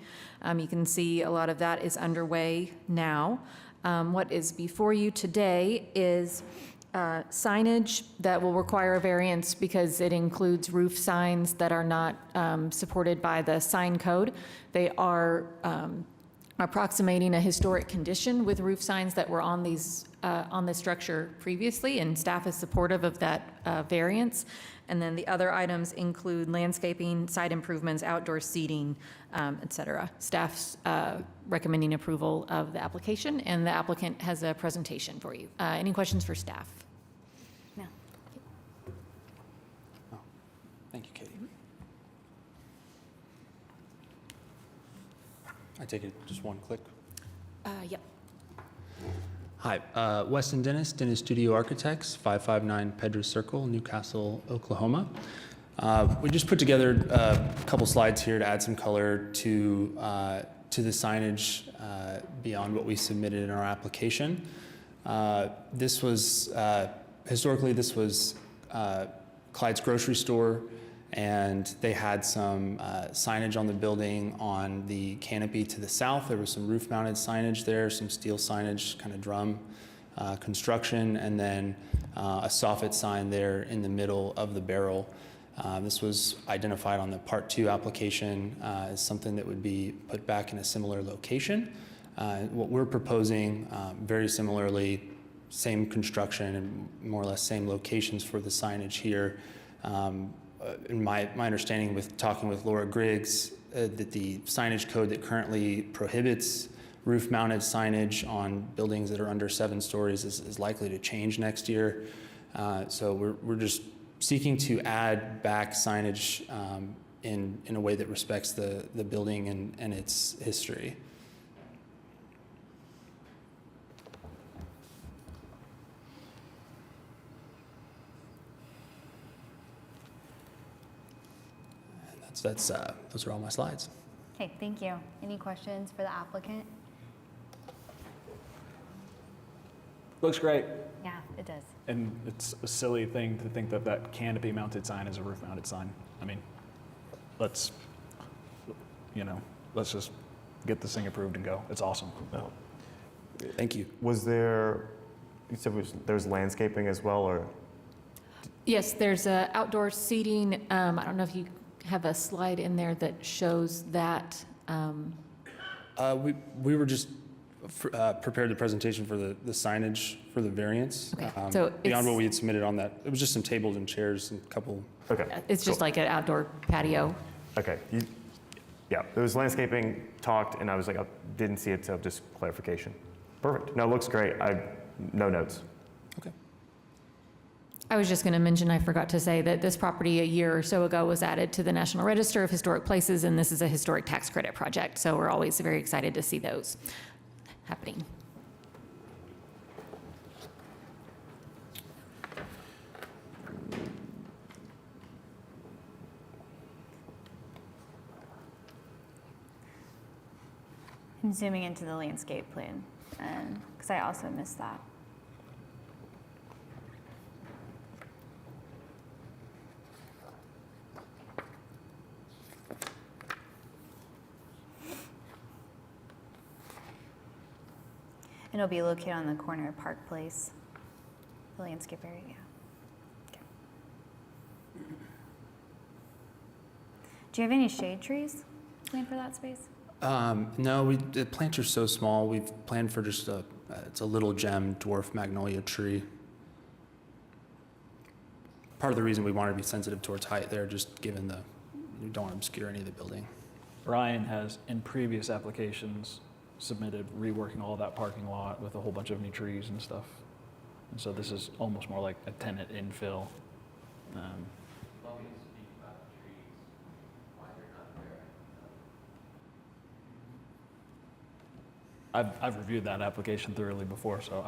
[SPEAKER 6] You can see a lot of that is underway now. What is before you today is signage that will require a variance because it includes roof signs that are not supported by the sign code. They are approximating a historic condition with roof signs that were on these on this structure previously, and staff is supportive of that variance. And then the other items include landscaping, site improvements, outdoor seating, et cetera. Staff's recommending approval of the application, and the applicant has a presentation for you. Any questions for staff?
[SPEAKER 1] No.
[SPEAKER 10] Thank you, Katie. I take it just one click.
[SPEAKER 6] Yep.
[SPEAKER 10] Hi, Weston Dennis, Dennis Studio Architects, 559 Pedro Circle, Newcastle, Oklahoma. We just put together a couple slides here to add some color to the signage beyond what we submitted in our application. This was, historically, this was Clyde's grocery store, and they had some signage on the building on the canopy to the south. There was some roof-mounted signage there, some steel signage, kind of drum construction, and then a soffit sign there in the middle of the barrel. This was identified on the Part 2 application as something that would be put back in a similar location. What we're proposing, very similarly, same construction and more or less same locations for the signage here. In my understanding with talking with Laura Griggs, that the signage code that currently prohibits roof-mounted signage on buildings that are under 7 stories is likely to change next year. So we're just seeking to add back signage in a way that respects the building and its history. And those are all my slides.
[SPEAKER 1] Okay, thank you. Any questions for the applicant?
[SPEAKER 7] Looks great.
[SPEAKER 1] Yeah, it does.
[SPEAKER 7] And it's a silly thing to think that that canopy mounted sign is a roof mounted sign. I mean, let's just get this thing approved and go. It's awesome.
[SPEAKER 10] Thank you.
[SPEAKER 3] Was there, you said there's landscaping as well, or?
[SPEAKER 6] Yes, there's outdoor seating. I don't know if you have a slide in there that shows that.
[SPEAKER 10] We were just prepared the presentation for the signage for the variance.
[SPEAKER 6] Okay, so
[SPEAKER 10] beyond
[SPEAKER 6] it's-
[SPEAKER 10] what we had submitted on that, it was just some tables and chairs and a couple.
[SPEAKER 3] Okay.
[SPEAKER 6] It's just like an outdoor patio.
[SPEAKER 3] Okay. Yeah, there was landscaping talked, and I was like, I didn't see it, so just clarification. Perfect. No, it looks great. No notes.
[SPEAKER 10] Okay.
[SPEAKER 6] I was just going to mention, I forgot to say that this property a year or so ago was added to the National Register of Historic Places, and this is a historic tax credit project. So we're always very excited to see those happening.
[SPEAKER 1] I'm zooming into the landscape plan, because I also missed that. And it'll be located on the corner of Park Place, the landscape area, yeah. Okay. Do you have any shade trees planned for that space?
[SPEAKER 10] No, the plants are so small. We've planned for just it's a little gem dwarf magnolia tree. Part of the reason we wanted to be sensitive towards height there, just given we don't want to obscure any of the building.
[SPEAKER 7] Ryan has, in previous applications, submitted reworking all that parking lot with a whole bunch of new trees and stuff. And so this is almost more like a tenant infill. I've reviewed that application thoroughly before, so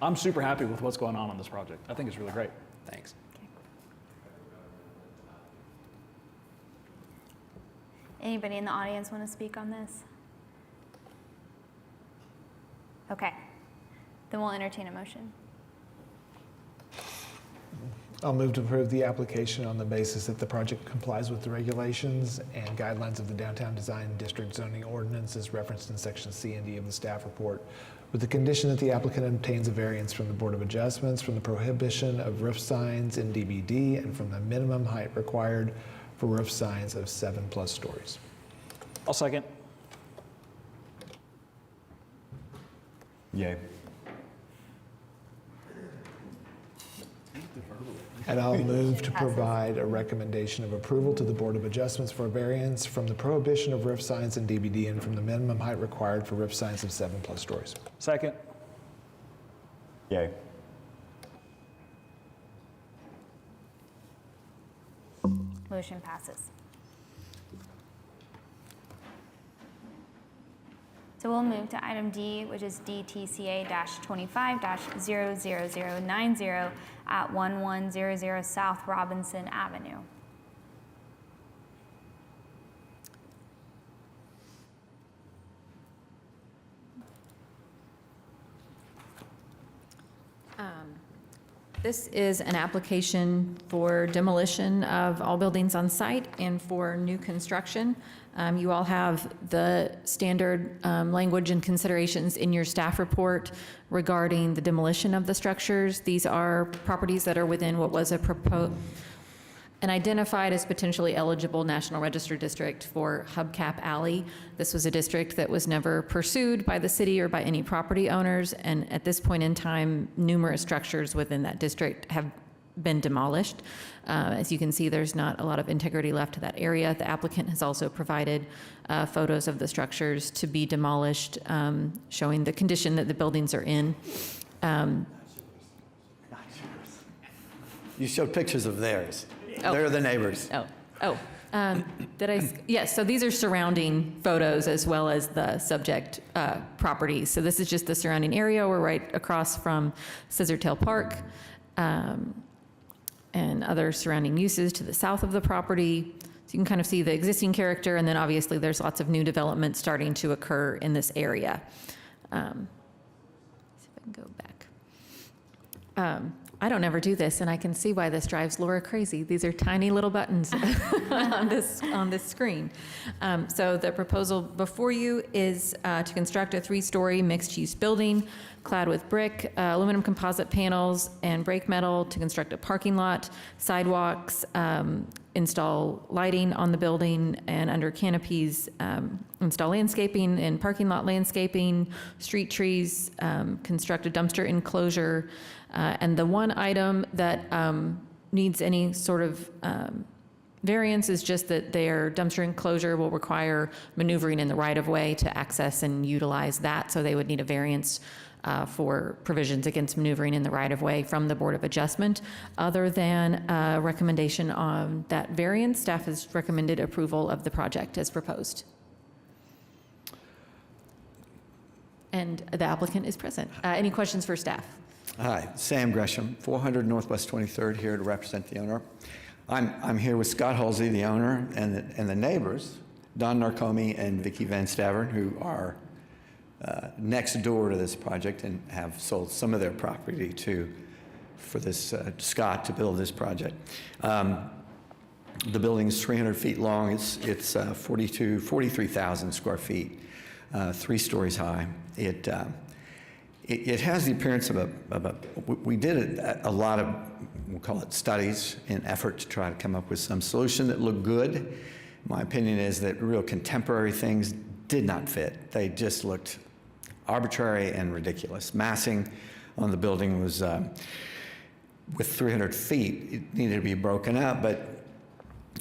[SPEAKER 7] I'm super happy with what's going on this project. I think it's really great.
[SPEAKER 10] Thanks.
[SPEAKER 1] Anybody in the audience want to speak on this? Okay, then we'll entertain a motion.
[SPEAKER 4] I'll move to approve the application on the basis that the project complies with the regulations and guidelines of the Downtown Design District zoning ordinance as referenced in section C and D of the staff report, with the condition that the applicant obtains a variance from the Board of Adjustments from the prohibition of roof signs in DBD and from the minimum height required for roof signs of 7+ stories.
[SPEAKER 7] I'll second.
[SPEAKER 3] Yay.
[SPEAKER 4] And I'll move to provide a recommendation of approval to the Board of Adjustments for a variance from the prohibition of roof signs in DBD and from the minimum height required for roof signs of 7+ stories.
[SPEAKER 7] Second.
[SPEAKER 3] Yay.
[SPEAKER 1] Motion passes. So we'll move to item D, which is DTCA-25-00090 at 1100 South Robinson Avenue.
[SPEAKER 6] This is an application for demolition of all buildings on site and for new construction. You all have the standard language and considerations in your staff report regarding the demolition of the structures. These are properties that are within what was and identified as potentially eligible National Register district for Hubcap Alley. This was a district that was never pursued by the city or by any property owners, and at this point in time, numerous structures within that district have been demolished. As you can see, there's not a lot of integrity left to that area. The applicant has also provided photos of the structures to be demolished, showing the condition that the buildings are in.
[SPEAKER 11] You showed pictures of theirs.
[SPEAKER 6] Oh.
[SPEAKER 11] They're the neighbors.
[SPEAKER 6] Yes, so these are surrounding photos as well as the subject properties. So this is just the surrounding area. We're right across from Scissortail Park and other surrounding uses to the south of the property. So you can kind of see the existing character, and then obviously there's lots of new development starting to occur in this area. See if I can go back. I don't ever do this, and I can see why this drives Laura crazy. These are tiny little buttons on this screen. So the proposal before you is to construct a 3-story mixed-use building clad with brick, aluminum composite panels, and brake metal to construct a parking lot, sidewalks, install lighting on the building and under canopies, install landscaping and parking lot landscaping, street trees, construct a dumpster enclosure. And the one item that needs any sort of variance is just that their dumpster enclosure will require maneuvering in the right-of-way to access and utilize that. So they would need a variance for provisions against maneuvering in the right-of-way from the Board of Adjustment. Other than a recommendation on that variance, staff has recommended approval of the project as proposed. And the applicant is present. Any questions for staff?
[SPEAKER 11] Hi, Sam Gresham, 400 Northwest 23rd, here to represent the owner. I'm here with Scott Halsey, the owner, and the neighbors, Don Narcomi and Vicki Van Stavern, who are next door to this project and have sold some of their property for this Scott to build this project. The building is 300 feet long. It's 43,000 square feet, 3 stories high. It has the appearance of we did a lot of, we'll call it studies, in effort to try to come up with some solution that looked good. My opinion is that real contemporary things did not fit. They just looked arbitrary and ridiculous. Massing on the building was, with 300 feet, it needed to be broken up, but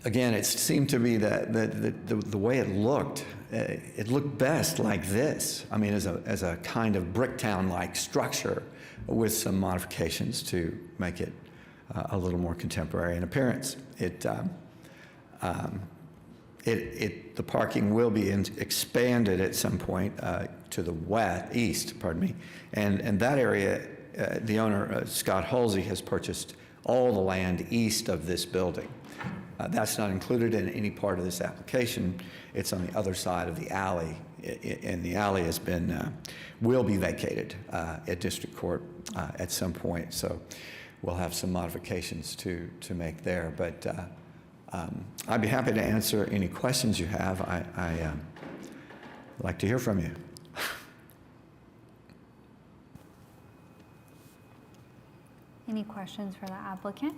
[SPEAKER 11] again, it seemed to be that the way it looked best like this. I mean, as a kind of Bricktown-like structure with some modifications to make it a little more contemporary in appearance. The parking will be expanded at some point to the east, and that area, the owner, Scott Halsey, has purchased all the land east of this building. That's not included in any part of this application. It's on the other side of the alley, and the alley will be vacated at district court at some point. So we'll have some modifications to make there. But I'd be happy to answer any questions you have. I'd like to hear from you.
[SPEAKER 1] Any questions for the applicant?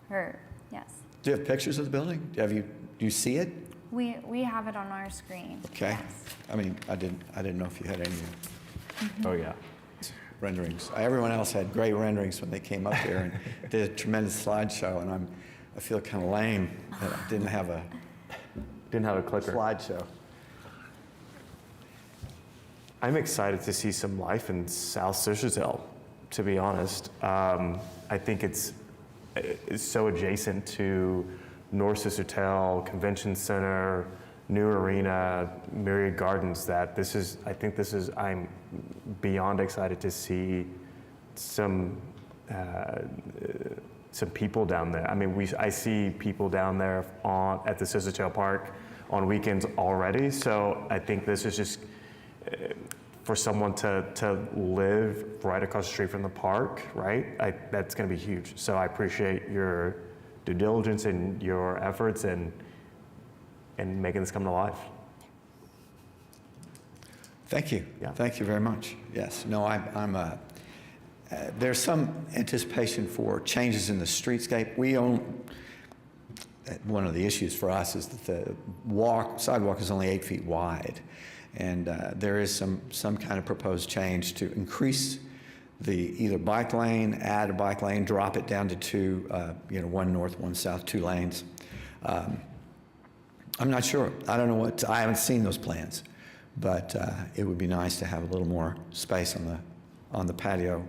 [SPEAKER 1] Or, yes.
[SPEAKER 11] Do you have pictures of the building? Do you see it?
[SPEAKER 1] We have it on our screen.
[SPEAKER 11] Okay.
[SPEAKER 1] Yes.
[SPEAKER 11] I mean, I didn't know if you had any
[SPEAKER 3] Oh, yeah.
[SPEAKER 11] renderings. Everyone else had great renderings when they came up here and did a tremendous slideshow, and I feel kind of lame that I didn't have a
[SPEAKER 3] clicker.
[SPEAKER 11] slideshow.
[SPEAKER 3] I'm excited to see some life in South Scissortail, to be honest. I think it's so adjacent to North Scissortail Convention Center, new arena, Myriad Gardens, that I'm beyond excited to see some people down there. I mean, I see people down there at the Scissortail Park on weekends already, so I think this is just for someone to live right across the street from the park, right? That's going to be huge. So I appreciate your due diligence and your efforts and making this come to life.
[SPEAKER 11] Thank you.
[SPEAKER 3] Yeah.
[SPEAKER 11] Thank you very much. Yes. No, there's some anticipation for changes in the streetscape. One of the issues for us is that the sidewalk is only 8 feet wide. And there is some kind of proposed change to increase either bike lane, add a bike lane, drop it down to 2, one north, one south, 2 lanes. I'm not sure. I don't know I haven't seen those plans, but it would be nice to have a little more space on the patio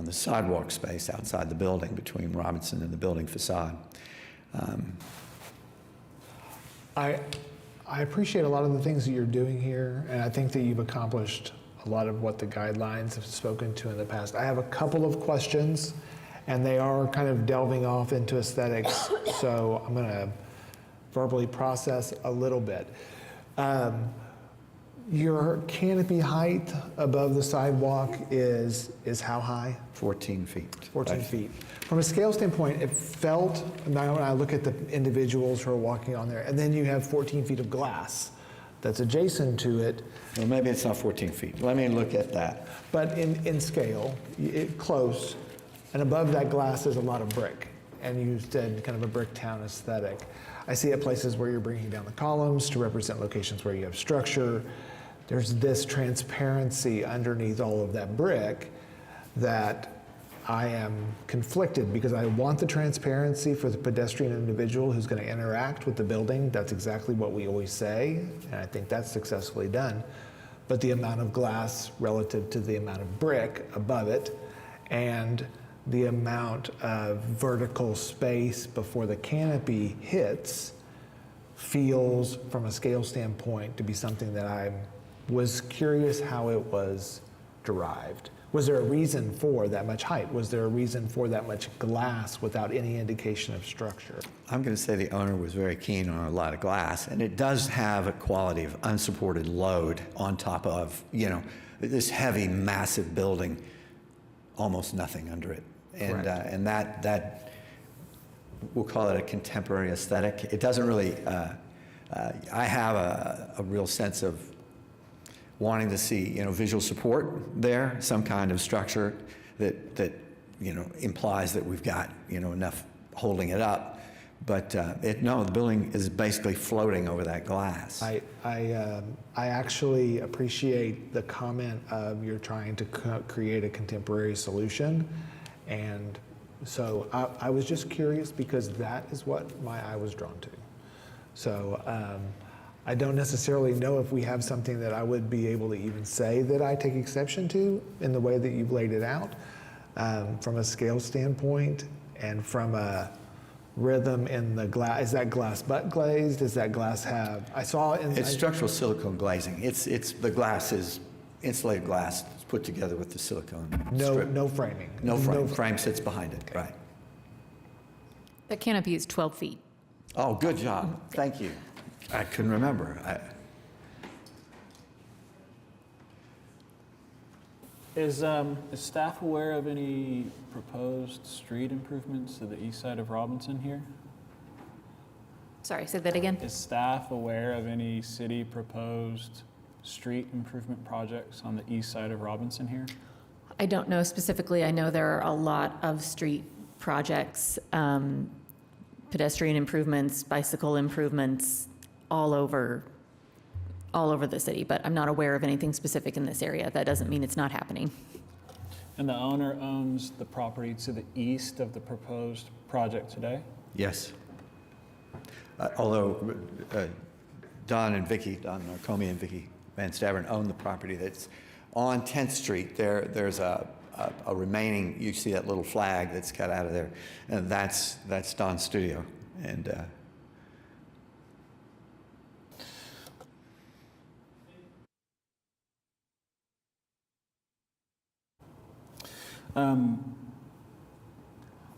[SPEAKER 11] on the sidewalk space outside the building between Robinson and the building facade.
[SPEAKER 4] I appreciate a lot of the things that you're doing here, and I think that you've accomplished a lot of what the guidelines have spoken to in the past. I have a couple of questions, and they are kind of delving off into aesthetics, so I'm going to verbally process a little bit. Your canopy height above the sidewalk is how high?
[SPEAKER 11] 14 feet.
[SPEAKER 4] 14
[SPEAKER 11] Right.
[SPEAKER 4] feet. From a scale standpoint, it felt, now when I look at the individuals who are walking on there, and then you have 14 feet of glass that's adjacent to it,
[SPEAKER 11] Well, maybe it's not 14 feet. Let me look at that.
[SPEAKER 4] but in scale, close, and above that glass is a lot of brick, and you said kind of a brick town aesthetic. I see at places where you're bringing down the columns to represent locations where you have structure. There's this transparency underneath all of that brick that I am conflicted because I want the transparency for the pedestrian individual who's going to interact with the building. That's exactly what we always say, and I think that's successfully done. But the amount of glass relative to the amount of brick above it and the amount of vertical space before the canopy hits feels, from a scale standpoint, to be something that I was curious how it was derived. Was there a reason for that much height? Was there a reason for that much glass without any indication of structure?
[SPEAKER 11] I'm going to say the owner was very keen on a lot of glass, and it does have a quality of unsupported load on top of, this heavy, massive building, almost nothing under it. And,
[SPEAKER 4] Correct.
[SPEAKER 11] and that, we'll call it a contemporary aesthetic. It doesn't really, I have a real sense of wanting to see, visual support there, some kind of structure that implies that we've got, enough holding it up. But no, the building is basically floating over that glass.
[SPEAKER 4] I actually appreciate the comment of you're trying to create a contemporary solution. And so I was just curious because that is what my eye was drawn to. So I don't necessarily know if we have something that I would be able to even say that I take exception to in the way that you've laid it out from a scale standpoint and from a rhythm in the glass. Is that glass butt glazed? Does that glass have, I saw in...
[SPEAKER 11] It's structural silicone glazing. It's the glass is insulated glass put together with the silicone strip.
[SPEAKER 4] No framing.
[SPEAKER 11] No frame. Frame sits behind it, right.
[SPEAKER 6] The canopy is 12 feet.
[SPEAKER 11] Oh, good job. Thank you. I couldn't remember.
[SPEAKER 7] Is staff aware of any proposed street improvements to the east side of Robinson here?
[SPEAKER 6] Sorry, say that again?
[SPEAKER 7] Is staff aware of any city proposed street improvement projects on the east side of Robinson here?
[SPEAKER 6] I don't know specifically. I know there are a lot of street projects, pedestrian improvements, bicycle improvements, all over the city, but I'm not aware of anything specific in this area. That doesn't mean it's not happening.
[SPEAKER 7] And the owner owns the property to the east of the proposed project today?
[SPEAKER 11] Yes. Although Don Narcomi and Vicky Van Stavern own the property that's on 10th Street. There's a remaining, you see that little flag that's cut out of there, and that's Don's studio. And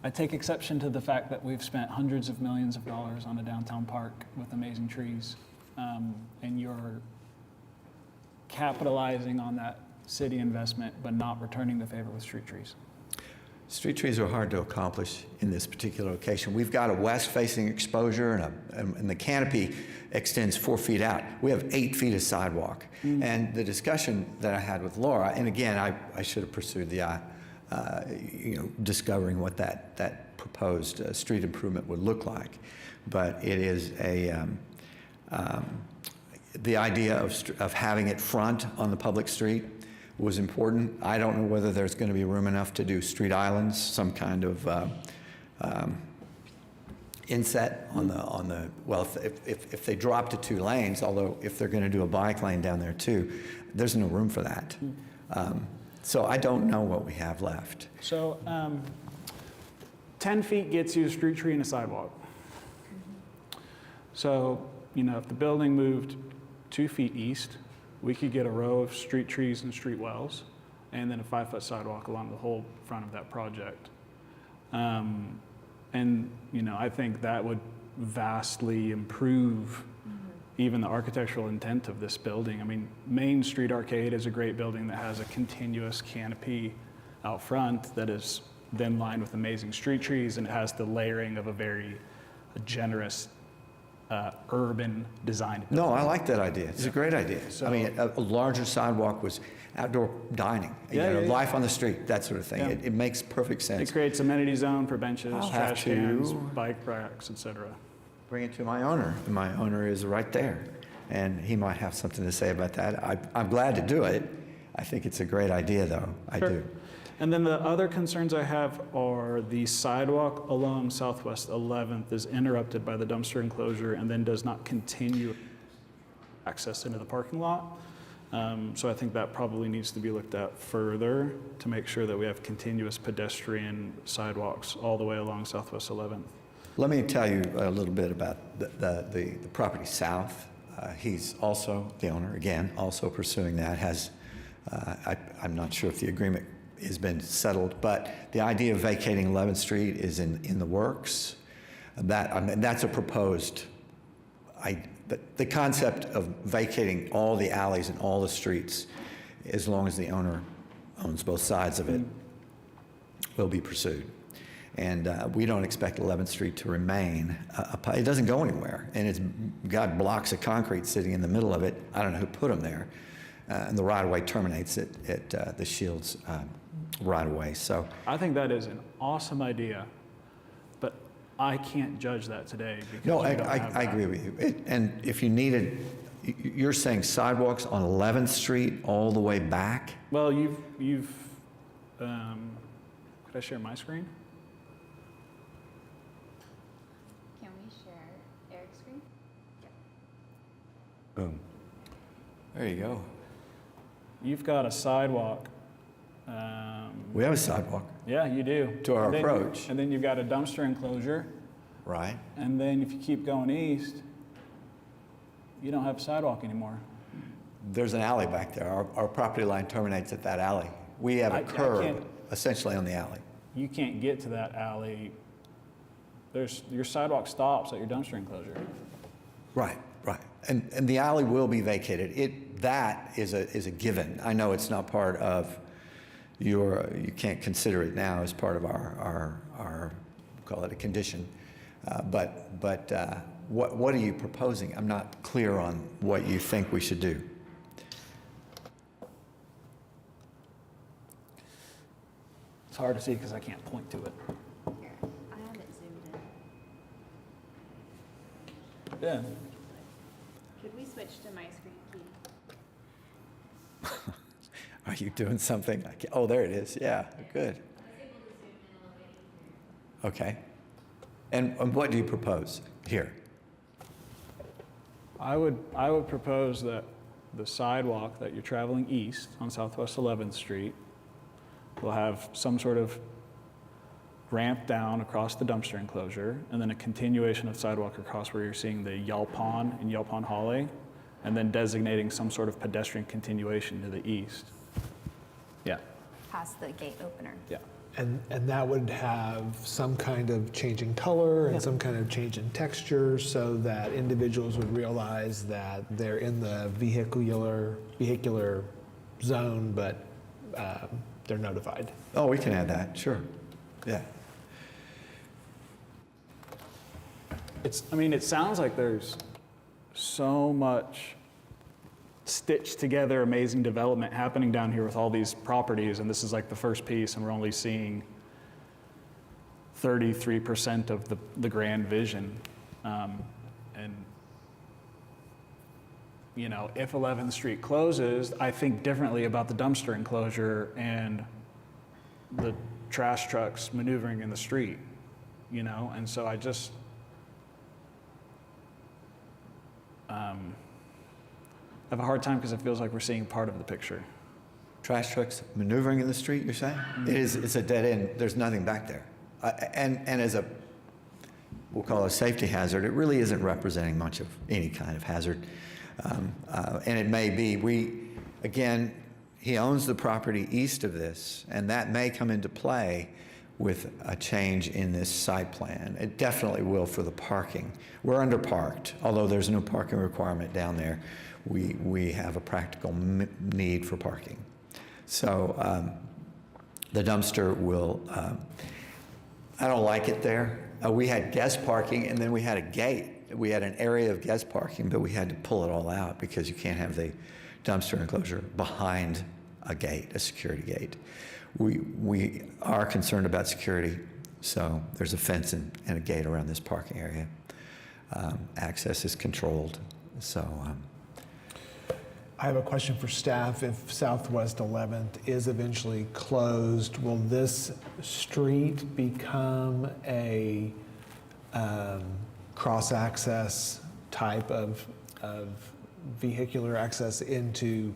[SPEAKER 7] I take exception to the fact that we've spent hundreds of millions of dollars on a downtown park with amazing trees, and you're capitalizing on that city investment but not returning the favor with street trees.
[SPEAKER 11] street trees are hard to accomplish in this particular location. We've got a west-facing exposure, and the canopy extends 4 feet out. We have 8 feet of sidewalk. And the discussion that I had with Laura, and again, I should have pursued the discovering what that proposed street improvement would look like. But it is the idea of having it front on the public street was important. I don't know whether there's going to be room enough to do street islands, some kind of inset on the well, if they drop to 2 lanes, although if they're going to do a bike lane down there too, there's no room for that. So I don't know what we have left.
[SPEAKER 7] So 10 feet gets you a street tree and a sidewalk. So, you know, if the building moved 2 feet east, we could get a row of street trees and street wells, and then a 5-foot sidewalk along the whole front of that project. And, you know, I think that would vastly improve even the architectural intent of this building. I mean, Main Street Arcade is a great building that has a continuous canopy out front that is then lined with amazing street trees, and it has the layering of a very generous urban design.
[SPEAKER 11] No, I like that idea. It's a great idea. I mean, a larger sidewalk was outdoor dining,
[SPEAKER 7] Yeah, yeah.
[SPEAKER 11] life on the street, that sort of thing.
[SPEAKER 7] Yeah.
[SPEAKER 11] It makes perfect sense.
[SPEAKER 7] It creates amenity zone for benches,
[SPEAKER 11] I'll have
[SPEAKER 7] trash cans,
[SPEAKER 11] to-
[SPEAKER 7] bike racks, etc.
[SPEAKER 11] Bring it to my owner. My owner is right there, and he might have something to say about that. I'm glad to do it. I think it's a great idea, though. I
[SPEAKER 7] Sure.
[SPEAKER 11] do.
[SPEAKER 7] And then the other concerns I have are the sidewalk along Southwest 11th is interrupted by the dumpster enclosure and then does not continue access into the parking lot. So I think that probably needs to be looked at further to make sure that we have continuous pedestrian sidewalks all the way along Southwest 11th.
[SPEAKER 11] Let me tell you a little bit about the property south. He's also, the owner, again, also pursuing that. I'm not sure if the agreement has been settled, but the idea of vacating 11th Street is in the works. That's a proposed, the concept of vacating all the alleys and all the streets, as long as the owner owns both sides of it, will be pursued. And we don't expect 11th Street to remain. It doesn't go anywhere, and it's got blocks of concrete sitting in the middle of it. I don't know who put them there. And the right-of-way terminates at the Shields right-of-way. So
[SPEAKER 7] I think that is an awesome idea, but I can't judge that today because
[SPEAKER 11] no,
[SPEAKER 7] we don't have
[SPEAKER 11] I
[SPEAKER 7] that.
[SPEAKER 11] agree with you. And if you needed, you're saying sidewalks on 11th Street all the way back?
[SPEAKER 7] Well, could I share my screen?
[SPEAKER 1] Can we share Eric's screen?
[SPEAKER 11] Boom. There you go.
[SPEAKER 7] You've got a sidewalk.
[SPEAKER 11] We have a sidewalk,
[SPEAKER 7] Yeah, you do.
[SPEAKER 11] To our
[SPEAKER 7] And then-
[SPEAKER 11] approach.
[SPEAKER 7] And then you've got a dumpster enclosure.
[SPEAKER 11] right?
[SPEAKER 7] And then if you keep going east, you don't have a sidewalk anymore.
[SPEAKER 11] There's an alley back there. Our property line terminates at that alley. We have a
[SPEAKER 7] I
[SPEAKER 11] curb
[SPEAKER 7] can't-
[SPEAKER 11] essentially on the alley.
[SPEAKER 7] You can't get to that alley. Your sidewalk stops at your dumpster enclosure.
[SPEAKER 11] Right, right. And the alley will be vacated. That is a given. I know it's not part of you can't consider it now as part of our call it a condition. But what are you proposing? I'm not clear on what you think we should do.
[SPEAKER 7] It's hard to see because I can't point to it.
[SPEAKER 1] Here, I have it zoomed in.
[SPEAKER 7] Yeah.
[SPEAKER 1] Could we switch to my screen, Keith?
[SPEAKER 11] Are you doing something? Oh, there it is. Yeah, good. Okay. And what do you propose here?
[SPEAKER 7] I would propose that the sidewalk that you're traveling east on Southwest 11th Street will have some sort of ramp down across the dumpster enclosure, and then a continuation of sidewalk across where you're seeing the Yelpon and Yelpon Holly, and then designating some sort of pedestrian continuation to the east. Yeah,
[SPEAKER 1] Past the gate opener.
[SPEAKER 7] yeah.
[SPEAKER 4] And that would have some kind of change in color and some kind of change in texture so that individuals would realize that they're in the vehicular zone, but they're notified.
[SPEAKER 11] Oh, we can add that, sure. Yeah.
[SPEAKER 7] It sounds like there's so much stitched together amazing development happening down here with all these properties, and this is like the first piece, and we're only seeing 33% of the grand vision. And you know, if 11th Street closes, I think differently about the dumpster enclosure and the trash trucks maneuvering in the street, you know, and so I just have a hard time because it feels like we're seeing part of the picture.
[SPEAKER 11] trash trucks maneuvering in the street, you're saying? It's a dead end. There's nothing back there. And as a, we'll call it a safety hazard, it really isn't representing much of any kind of hazard. And it may be, again, he owns the property east of this, and that may come into play with a change in this site plan. It definitely will for the parking. We're underparked, although there's no parking requirement down there. We have a practical need for parking. So the dumpster will, I don't like it there. We had guest parking, and then we had a gate. We had an area of guest parking, but we had to pull it all out because you can't have the dumpster enclosure behind a gate, a security gate. We are concerned about security, so there's a fence and a gate around this parking area. Access is controlled, so.
[SPEAKER 4] I have a question for staff. If Southwest 11th is eventually closed, will this street become a cross-access type of vehicular access into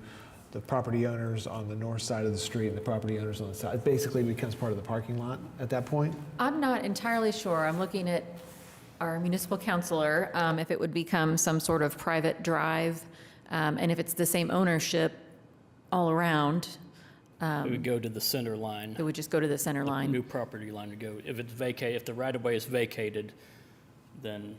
[SPEAKER 4] the property owners on the north side of the street and the property owners on the south? It basically becomes part of the parking lot at that point?
[SPEAKER 6] I'm not entirely sure. I'm looking at our municipal counselor, if it would become some sort of private drive, and if it's the same ownership all around,
[SPEAKER 12] It would go to the center line.
[SPEAKER 6] it would just go to the center line.
[SPEAKER 12] New property line would go. If it's if the right-of-way is vacated, then,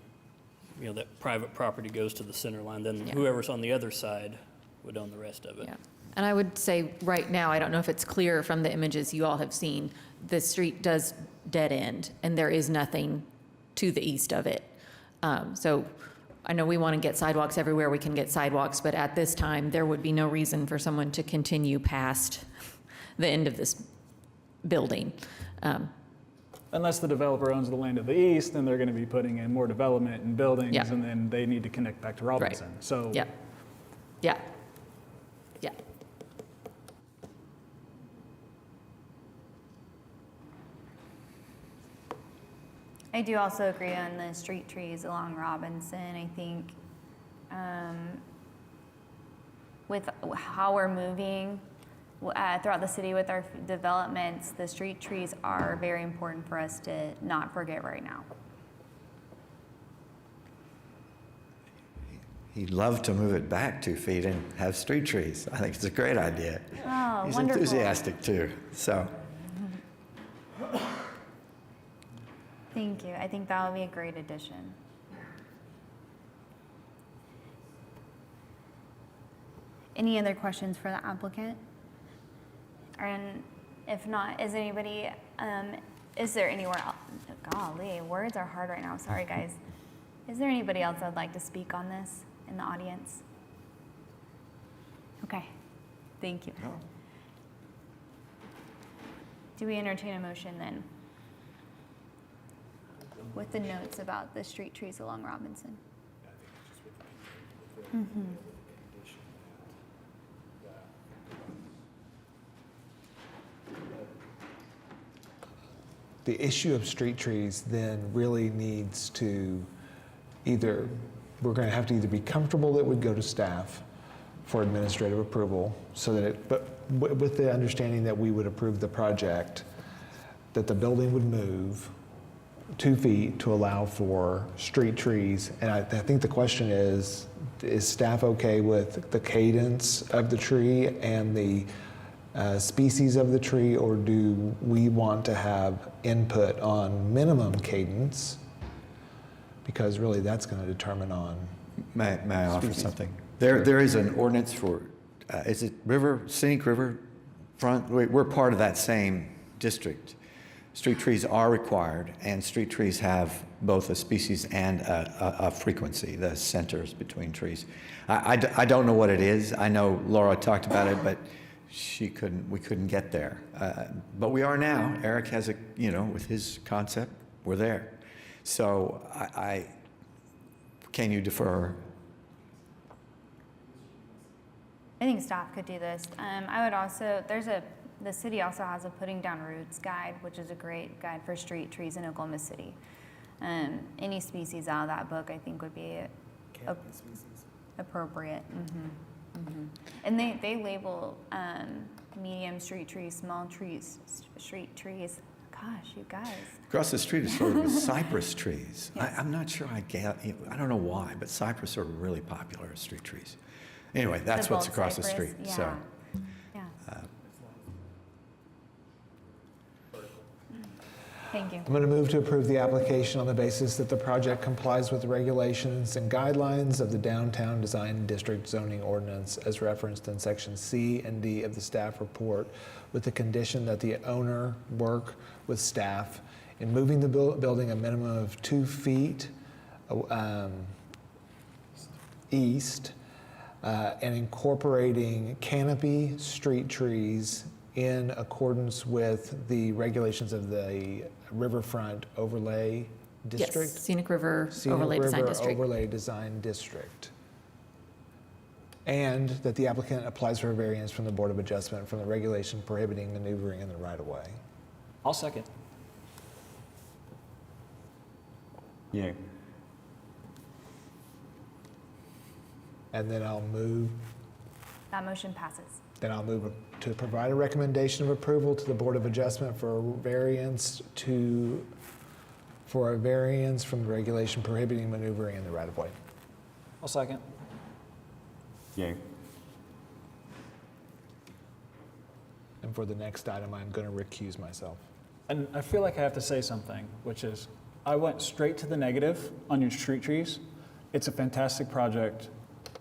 [SPEAKER 12] that private property goes to the center line. Then
[SPEAKER 6] Yeah.
[SPEAKER 12] whoever's on the other side would own the rest of it.
[SPEAKER 6] Yeah. And I would say right now, I don't know if it's clear from the images you all have seen, the street does dead end, and there is nothing to the east of it. So I know we want to get sidewalks everywhere we can get sidewalks, but at this time, there would be no reason for someone to continue past the end of this building.
[SPEAKER 7] Unless the developer owns the land to the east, then they're going to be putting in more development and buildings,
[SPEAKER 6] Yeah.
[SPEAKER 7] and then they need to connect back to Robinson. So
[SPEAKER 6] Yeah. Yeah. Yeah.
[SPEAKER 1] I do also agree on the street trees along Robinson. I think with how we're moving throughout the city with our developments, the street trees are very important for us to not forget right now.
[SPEAKER 11] He'd love to move it back 2 feet and have street trees. I think it's a great idea.
[SPEAKER 1] Oh,
[SPEAKER 11] He's
[SPEAKER 1] wonderful.
[SPEAKER 11] enthusiastic too, so.
[SPEAKER 1] Thank you. I think that would be a great addition. Any other questions for the applicant? And if not, is anybody, is there anywhere else? Golly, words are hard right now. Sorry, guys. Is there anybody else that'd like to speak on this in the audience? Okay, thank you.
[SPEAKER 11] No.
[SPEAKER 1] Do we entertain a motion then? With the notes about the street trees along Robinson? Mm-hmm.
[SPEAKER 4] The issue of street trees then really needs to either, we're going to have to either be comfortable that it would go to staff for administrative approval, so that it, but with the understanding that we would approve the project, that the building would move 2 feet to allow for street trees. And I think the question is staff okay with the cadence of the tree and the species of the tree, or do we want to have input on minimum cadence? Because really that's going to determine on.
[SPEAKER 11] May I offer
[SPEAKER 4] Species.
[SPEAKER 11] something? There is an ordinance for, is it scenic river front? We're part of that same district. Street trees are required, and street trees have both a species and a frequency, the centers between trees. I don't know what it is. I know Laura talked about it, but we couldn't get there. But we are now. Eric has with his concept, we're there. So can you defer?
[SPEAKER 1] I think staff could do this. I would also, the city also has a Putting Down Roots guide, which is a great guide for street trees in Oklahoma City. Any species out of that book, I think, would be appropriate. And they label medium street trees, small trees, street trees. Gosh, you guys.
[SPEAKER 11] Across the street is filled with cypress trees.
[SPEAKER 1] Yes.
[SPEAKER 11] I'm not sure I don't know why, but cypress are really popular as street trees. Anyway, that's
[SPEAKER 1] The
[SPEAKER 11] what's
[SPEAKER 1] bald
[SPEAKER 11] across the
[SPEAKER 1] cypress,
[SPEAKER 11] street.
[SPEAKER 1] yeah.
[SPEAKER 11] So,
[SPEAKER 1] Yeah. Thank you.
[SPEAKER 4] I'm going to move to approve the application on the basis that the project complies with the regulations and guidelines of the Downtown Design District zoning ordinance as referenced in section C and D of the staff report, with the condition that the owner work with staff in moving the building a minimum of 2 feet east and incorporating canopy street trees in accordance with the regulations of the Riverfront Overlay District.
[SPEAKER 6] Yes, Scenic River
[SPEAKER 4] Scenic
[SPEAKER 6] Overlay Design
[SPEAKER 4] River
[SPEAKER 6] District.
[SPEAKER 4] Overlay Design District. And that the applicant applies for a variance from the Board of Adjustment from the regulation prohibiting maneuvering in the right-of-way.
[SPEAKER 7] I'll second.
[SPEAKER 3] Yeah.
[SPEAKER 4] And then I'll move
[SPEAKER 1] Motion passes.
[SPEAKER 4] to provide a recommendation of approval to the Board of Adjustment for a variance from the regulation prohibiting maneuvering in the right-of-way.
[SPEAKER 7] I'll second.
[SPEAKER 3] Yeah.
[SPEAKER 4] And for the next item, I'm going to recuse myself.
[SPEAKER 7] And I feel like I have to say something, which is, I went straight to the negative on your street trees. It's a fantastic project,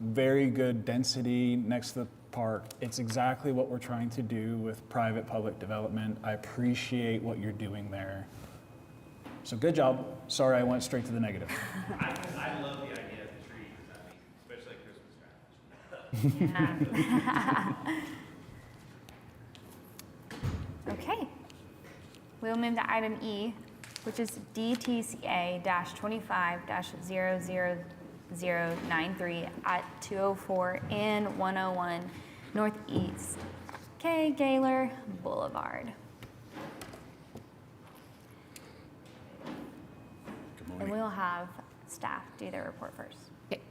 [SPEAKER 7] very good density next to the park. It's exactly what we're trying to do with private-public development. I appreciate what you're doing there. So good job. Sorry I went straight to the negative.
[SPEAKER 5] I love the idea of the trees, especially Christmas trees.
[SPEAKER 1] Okay. We'll move to item E, which is DTCA-25-00093 at 204 and 101 Northeast K. Gaylor Boulevard. And we'll have staff do their report first.
[SPEAKER 6] Okay.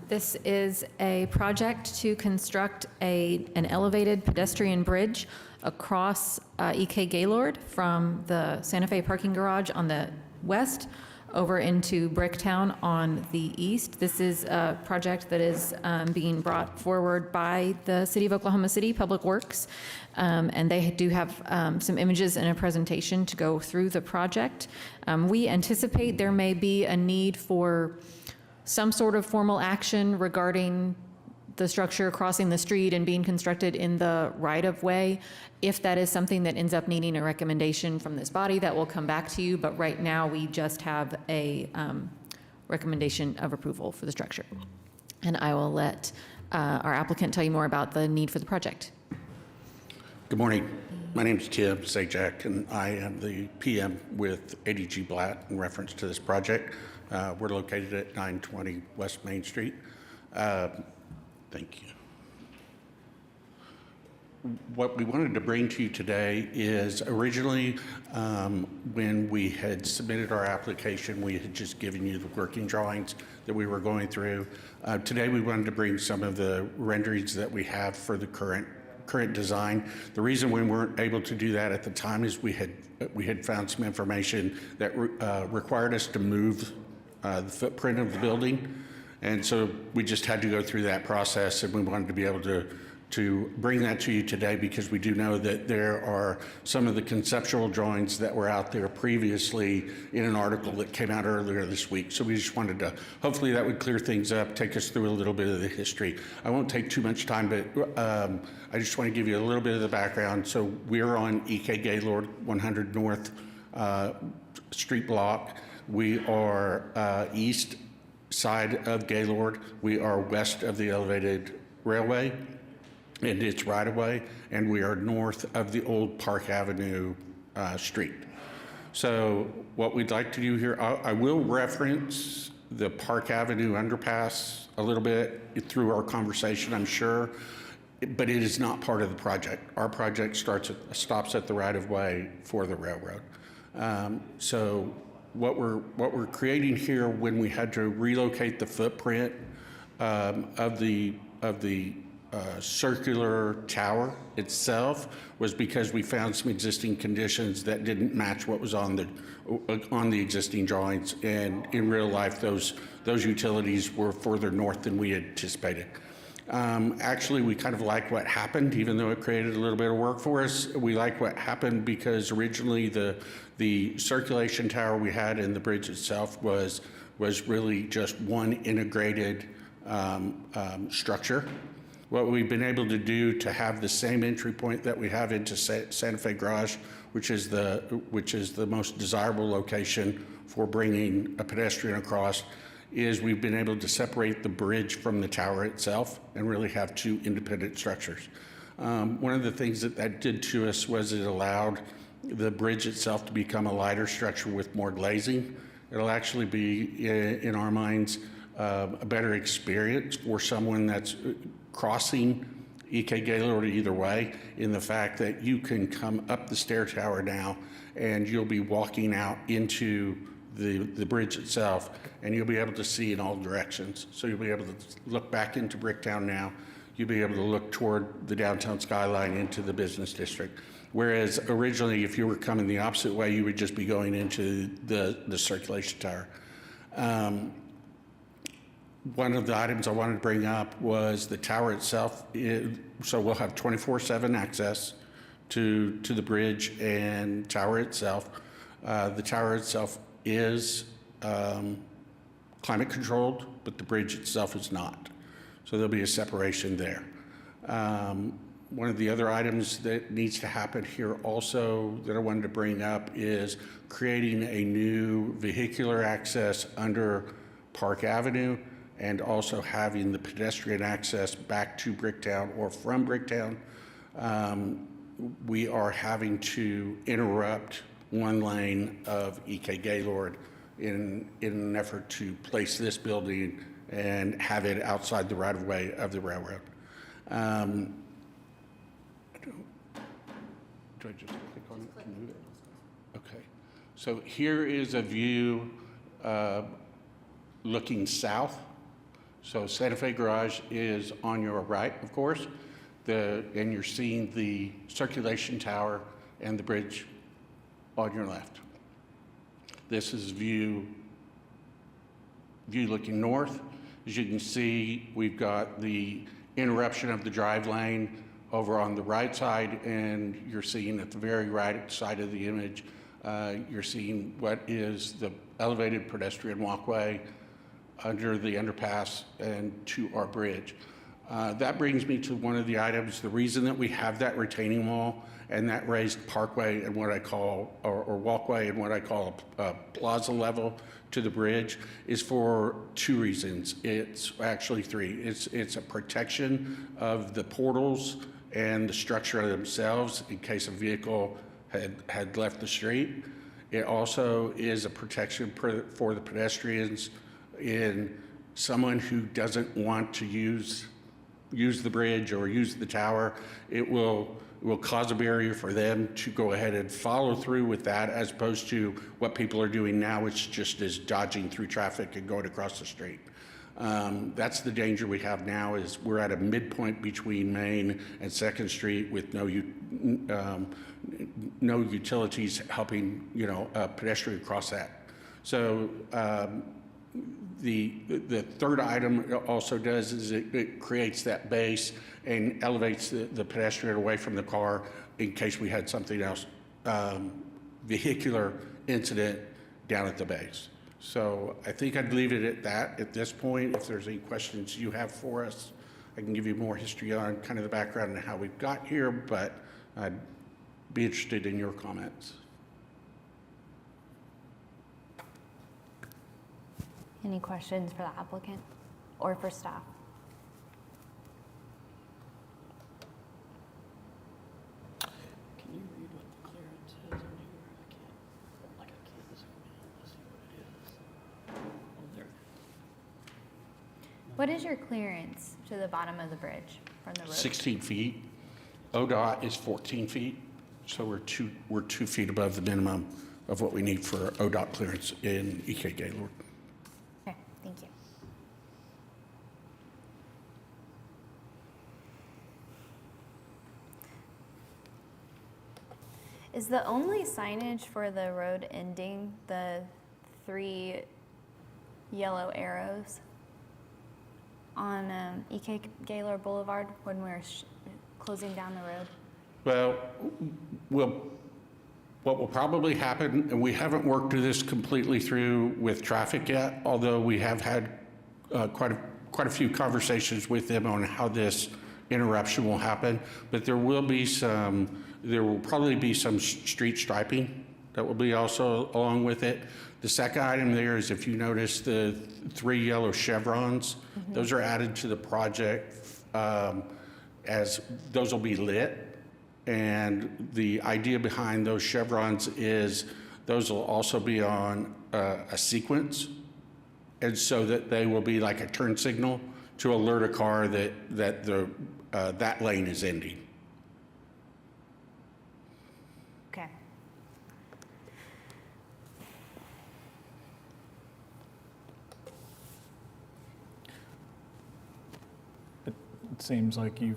[SPEAKER 6] This is a project to construct an elevated pedestrian bridge across EK Gaylord from the Santa Fe parking garage on the west over into Bricktown on the east. This is a project that is being brought forward by the City of Oklahoma City Public Works. And they do have some images and a presentation to go through the project. We anticipate there may be a need for some sort of formal action regarding the structure crossing the street and being constructed in the right-of-way. If that is something that ends up needing a recommendation from this body, that will come back to you. But right now, we just have a recommendation of approval for the structure. And I will let our applicant tell you more about the need for the project.
[SPEAKER 13] Good morning. My name is Tim Sajak, and I am the PM with ADG Blatt in reference to this project. We're located at 920 West Main Street. Thank you. What we wanted to bring to you today is originally when we had submitted our application, we had just given you the working drawings that we were going through. Today we wanted to bring some of the renderings that we have for the current design. The reason we weren't able to do that at the time is we had found some information that required us to move the footprint of the building. And so we just had to go through that process, and we wanted to be able to bring that to you today because we do know that there are some of the conceptual drawings that were out there previously in an article that came out earlier this week. So we just wanted to, hopefully that would clear things up, take us through a little bit of the history. I won't take too much time, but I just want to give you a little bit of the background. So we're on EK Gaylord 100 North Street block. We are east side of Gaylord. We are west of the elevated railway and its right-of-way, and we are north of the old Park Avenue street. So what we'd like to do here, I will reference the Park Avenue underpass a little bit through our conversation, I'm sure, but it is not part of the project. Our project stops at the right-of-way for the railroad. So what we're creating here when we had to relocate the footprint of the circular tower itself was because we found some existing conditions that didn't match what was on the existing drawings, and in real life, those utilities were further north than we anticipated. Actually, we kind of like what happened, even though it created a little bit of work for us. We like what happened because originally the circulation tower we had in the bridge itself was really just one integrated structure. What we've been able to do to have the same entry point that we have into Santa Fe Garage, which is the most desirable location for bringing a pedestrian across, is we've been able to separate the bridge from the tower itself and really have two independent structures. One of the things that did to us was it allowed the bridge itself to become a lighter structure with more glazing. It'll actually be, in our minds, a better experience for someone that's crossing E.K. Gaylord either way, in the fact that you can come up the stair tower now and you'll be walking out into the bridge itself, and you'll be able to see in all directions. So you'll be able to look back into Bricktown now. You'll be able to look toward the downtown skyline into the business district. Whereas originally, if you were coming the opposite way, you would just be going into the circulation tower. One of the items I wanted to bring up was the tower itself. So we'll have 24/7 access to the bridge and tower itself. The tower itself is climate controlled, but the bridge itself is not. So there'll be a separation there. One of the other items that needs to happen here also that I wanted to bring up is creating a new vehicular access under Park Avenue, and also having the pedestrian access back to Bricktown or from Bricktown. We are having to interrupt one lane of E.K. Gaylord in an effort to place this building and have it outside the right-of-way of the railroad. Do I just click on it and move it? Okay. So here is a view looking south. So Santa Fe Garage is on your right, of course, and you're seeing the circulation tower and the bridge on your left. This is view looking north. As you can see, we've got the interruption of the drive lane over on the right side, and you're seeing at the very right side of the image, you're seeing what is the elevated pedestrian walkway under the underpass and to our bridge. That brings me to one of the items. The reason that we have that retaining wall and that raised parkway and what I call, or walkway and what I call a plaza level to the bridge is for two reasons. It's actually three. It's a protection of the portals and the structure themselves in case a vehicle had left the street. It also is a protection for the pedestrians in someone who doesn't want to use the bridge or use the tower. It will cause a barrier for them to go ahead and follow through with that, as opposed to what people are doing now, which just is dodging through traffic and going across the street. That's the danger we have now, is we're at a midpoint between Main and 2nd Street with no utilities helping, a pedestrian cross that. So the third item it also does is it creates that base and elevates the pedestrian away from the car in case we had something else, vehicular incident down at the base. So I think I'd leave it at that at this point. If there's any questions you have for us, I can give you more history on kind of the background and how we've got here, but I'd be interested in your comments.
[SPEAKER 1] Any questions for the applicant or for staff?
[SPEAKER 12] Can you read what the clearance is in here? I can't zoom in to see what it is. Oh, there.
[SPEAKER 1] What is your clearance to the bottom of the bridge from the road?
[SPEAKER 13] 16 feet. ODOT is 14 feet, so we're 2 feet above the minimum of what we need for ODOT clearance in E.K. Gaylord.
[SPEAKER 1] Okay, thank you. Is the only signage for the road ending the 3 yellow arrows on E.K. Gaylord Boulevard when we're closing down the road?
[SPEAKER 13] Well, what will probably happen, and we haven't worked this completely through with traffic yet, although we have had quite a few conversations with them on how this interruption will happen, but there will probably be some street striping that will be also along with it. The second item there is, if you notice the 3 yellow chevrons, those are added to the project as those will be lit. And the idea behind those chevrons is those will also be on a sequence, and so that they will be like a turn signal to alert a car that lane is ending.
[SPEAKER 1] Okay.
[SPEAKER 7] It seems like you